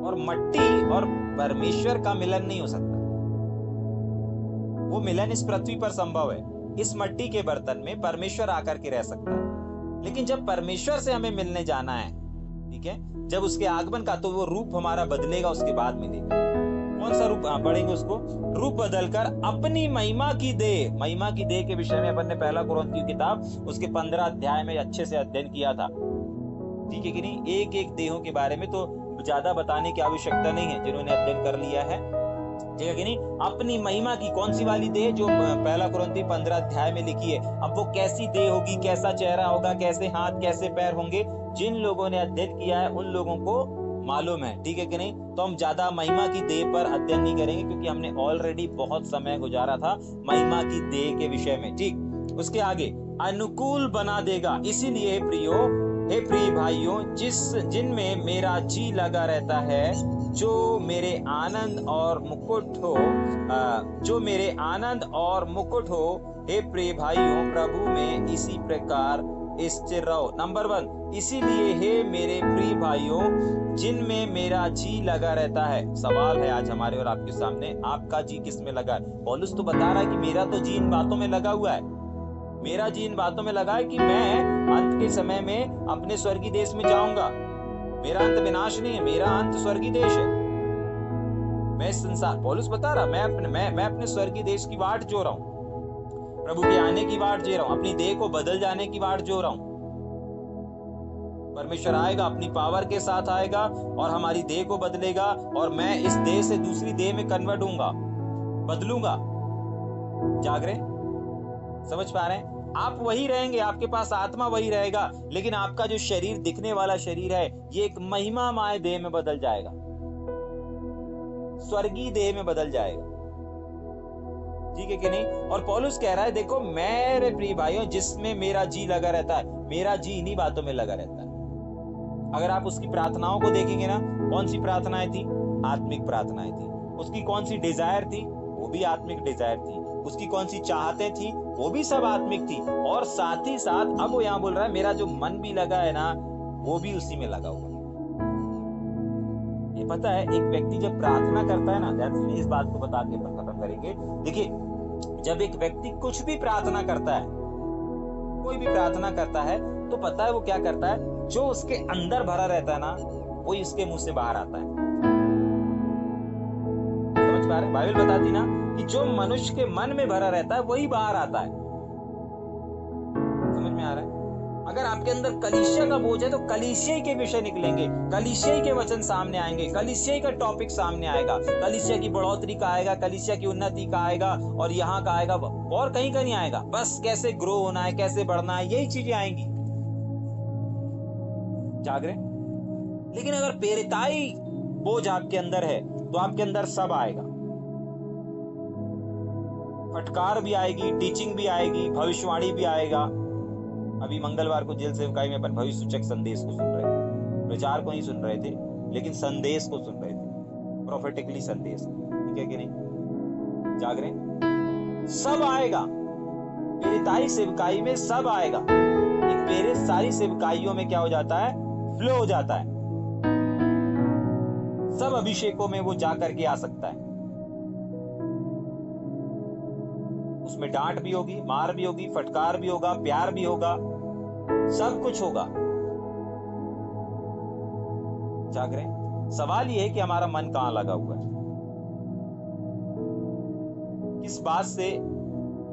और मट्टी और परमेश्वर का मिलन नहीं हो सकता। वो मिलन इस पृथ्वी पर संभव है। इस मट्टी के बर्तन में परमेश्वर आकर के रह सकता है, लेकिन जब परमेश्वर से हमें मिलने जाना है, ठीक है, जब उसके आगमन का, तो वो रूप हमारा बदलेगा, उसके बाद मिलेगा। कौन सा रूप? पढ़ेंगे उसको। रूप बदलकर अपनी महिमा की देह के विषय में अपन ने पहला कुरिन्थियों की किताब उसके 15 अध्याय में अच्छे से अध्ययन किया था। ठीक है कि नहीं? एक एक देहों के बारे में तो ज्यादा बताने की आवश्यकता नहीं है, जिन्होंने अध्ययन कर लिया है। ठीक है कि नहीं? अपनी महिमा की कौन सी वाली देह? जो पहला कुरिन्थियों 15 अध्याय में लिखी है। अब वो कैसी देह होगी, कैसा चेहरा होगा, कैसे हाथ, कैसे पैर होंगे, जिन लोगों ने अध्ययन किया है उन लोगों को मालूम है। ठीक है कि नहीं? तो हम ज्यादा महिमा की देह पर अध्ययन नहीं करेंगे, क्योंकि हमने ऑलरेडी बहुत समय गुजारा था महिमा की देह के विषय में। ठीक, उसके आगे अनुकूल बना देगा। इसीलिए हे प्रिय भाइयों, जिनमें मेरा जी लगा रहता है, जो मेरे आनंद और मुकुट हो, हे प्रिय भाइयों, प्रभु में इसी प्रकार स्थिर रहो। नंबर 1, इसीलिए हे मेरे प्रिय भाइयों, जिनमें मेरा जी लगा रहता है। सवाल है आज हमारे और आपके सामने, आपका जी किस में लगा है? पौलुस तो बता रहा है कि मेरा तो जी इन बातों में लगा हुआ है। मेरा जी इन बातों में लगा है कि मैं अंत के समय में अपने स्वर्गीय देश में जाऊंगा। मेरा अंत विनाश नहीं है, मेरा अंत स्वर्गीय देश है। मैं संसार, पौलुस बता रहा, मैं अपने स्वर्गीय देश की वाट जो रहा हूं, प्रभु के आने की वाट जी रहा हूं, अपनी देह को बदल जाने की वाट जो रहा हूं। परमेश्वर आएगा, अपनी पावर के साथ आएगा और हमारी देह को बदलेगा, और मैं इस देह से दूसरी देह में कन्वर्ट होऊंगा, बदलूंगा। जाग रहे, समझ पा रहे हैं? आप वही रहेंगे, आपके पास आत्मा वही रहेगा, लेकिन आपका जो शरीर, दिखने वाला शरीर है, ये एक महिमामय देह में बदल जाएगा, स्वर्गीय देह में बदल जाएगा। ठीक है कि नहीं? और पौलुस कह रहा है, देखो मेरे प्रिय भाइयों, जिसमें मेरा जी लगा रहता है, मेरा जी इन्हीं बातों में लगा रहता है। अगर आप उसकी प्रार्थनाओं को देखेंगे ना, कौन सी प्रार्थनाएं थी? आत्मिक प्रार्थनाएं थी। उसकी कौन सी डिजायर थी? वो भी आत्मिक डिजायर थी। उसकी कौन सी चाहतें थी? वो भी सब आत्मिक थी। और साथ ही साथ अब वो यहाँ बोल रहा है, मेरा जो मन भी लगा है ना, वो भी उसी में लगा हुआ। ये पता है, एक व्यक्ति जब प्रार्थना करता है ना, इस बात को बता के खत्म करेंगे। देखिए, जब एक व्यक्ति कुछ भी प्रार्थना करता है, कोई भी प्रार्थना करता है, तो पता है वो क्या करता है? जो उसके अंदर भरा रहता है ना, वही उसके मुंह से बाहर आता है। समझ पा रहे? बाइबल बताती ना कि जो मनुष्य के मन में भरा रहता है वही बाहर आता है। समझ में आ रहा है? अगर आपके अंदर कलीसिया का बोझ है, तो कलीसिया के विषय निकलेंगे, कलीसिया के वचन सामने आएंगे, कलीसिया का टॉपिक सामने आएगा, कलीसिया की बढ़ोतरी का आएगा, कलीसिया की उन्नति का आएगा, और यहाँ का आएगा, और कहीं का नहीं आएगा। बस कैसे ग्रो होना है, कैसे बढ़ना है, यही चीजें आएंगी। जाग रहे? लेकिन अगर प्रेरिताई बोझ आपके अंदर है तो आपके अंदर सब आएगा। फटकार भी आएगी, टीचिंग भी आएगी, भविष्यवाणी भी आएगा। अभी मंगलवार को जेल सेवकाई में अपन भविष्य सूचक संदेश को सुन रहे थे, प्रचार को नहीं सुन रहे थे लेकिन संदेश को सुन रहे थे, प्रोफेटिकली संदेश। ठीक है कि नहीं? जाग रहे हैं? सब आएगा प्रेरिताई सेवकाई में, सब आएगा। एक प्रेरित सारी सेवकाइयों में क्या हो जाता है? फ्लो हो जाता है। सब अभिषेकों में वो जा करके आ सकता है। उसमें डांट भी होगी, मार भी होगी, फटकार भी होगा, प्यार भी होगा, सब कुछ होगा। जाग रहे हैं? सवाल ये है कि हमारा मन कहां लगा हुआ है, किस बात से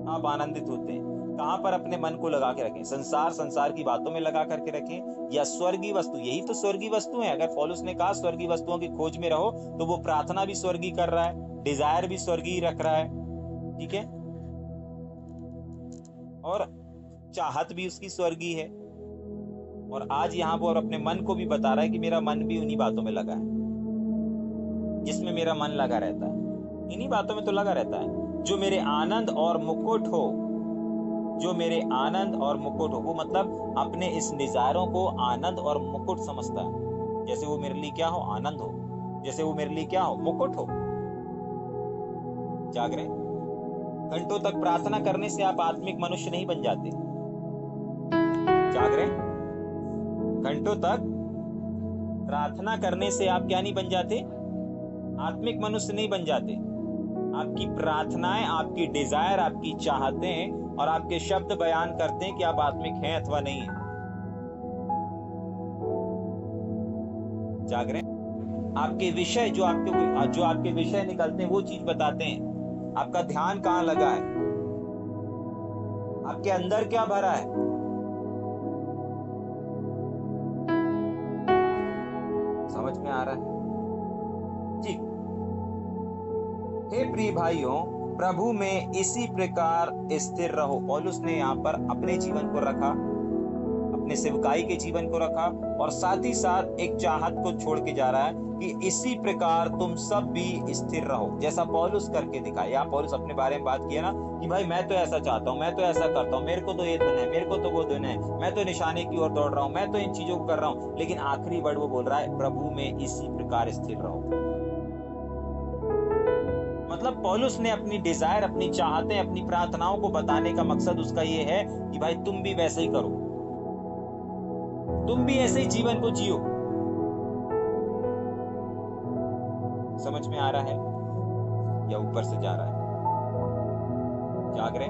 आप आनंदित होते हैं, कहां पर अपने मन को लगा के रखें? संसार की बातों में लगा करके रखें या स्वर्गीय वस्तु? यही तो स्वर्गीय वस्तु है। अगर पौलुस ने कहा स्वर्गीय वस्तुओं की खोज में रहो, तो वो प्रार्थना भी स्वर्गीय कर रहा है, डिजायर भी स्वर्गीय रख रहा है। ठीक है, और चाहत भी उसकी स्वर्गीय है। और आज यहाँ पर अपने मन को भी बता रहा है कि मेरा मन भी उन्हीं बातों में लगा है, जिसमें मेरा मन लगा रहता है, इन्हीं बातों में तो लगा रहता है। जो मेरे आनंद और मुकुट हो, जो मेरे आनंद और मुकुट हो, वो मतलब अपने इस डिजायरों को आनंद और मुकुट समझता है। जैसे वो मेरे लिए क्या हो? आनंद हो। जैसे वो मेरे लिए क्या हो? मुकुट हो। जाग रहे? घंटों तक प्रार्थना करने से आप आत्मिक मनुष्य नहीं बन जाते। जाग रहे? घंटों तक प्रार्थना करने से आप क्या नहीं बन जाते? आत्मिक मनुष्य नहीं बन जाते। आपकी प्रार्थनाएं, आपकी डिजायर, आपकी चाहतें और आपके शब्द बयान करते हैं कि आप आत्मिक हैं अथवा नहीं है। जाग रहे हैं? आपके विषय जो आपके विषय निकलते हैं वो चीज बताते हैं आपका ध्यान कहां लगा है, आपके अंदर क्या भरा है। समझ में आ रहा है? ठीक। हे प्रिय भाइयों, प्रभु में इसी प्रकार स्थिर रहो। पौलुस ने यहाँ पर अपने जीवन को रखा, अपने सेवकाई के जीवन को रखा, और साथ ही साथ एक चाहत को छोड़ के जा रहा है कि इसी प्रकार तुम सब भी स्थिर रहो, जैसा पौलुस करके दिखाया। यहाँ पौलुस अपने बारे में बात किया ना कि भाई मैं तो ऐसा चाहता हूँ, मैं तो ऐसा करता हूँ, मेरे को तो ये धन है, मेरे को तो वो धन है, मैं तो निशाने की ओर दौड़ रहा हूँ, मैं तो इन चीजों को कर रहा हूँ। लेकिन आखिरी वर्ड वो बोल रहा है, प्रभु में इसी प्रकार स्थिर रहो। मतलब पौलुस ने अपनी डिजायर, अपनी चाहतें, अपनी प्रार्थनाओं को बताने का मकसद उसका ये है कि भाई तुम भी वैसे ही करो, तुम भी ऐसे ही जीवन को जियो। समझ में आ रहा है या ऊपर से जा रहा है? जाग रहे?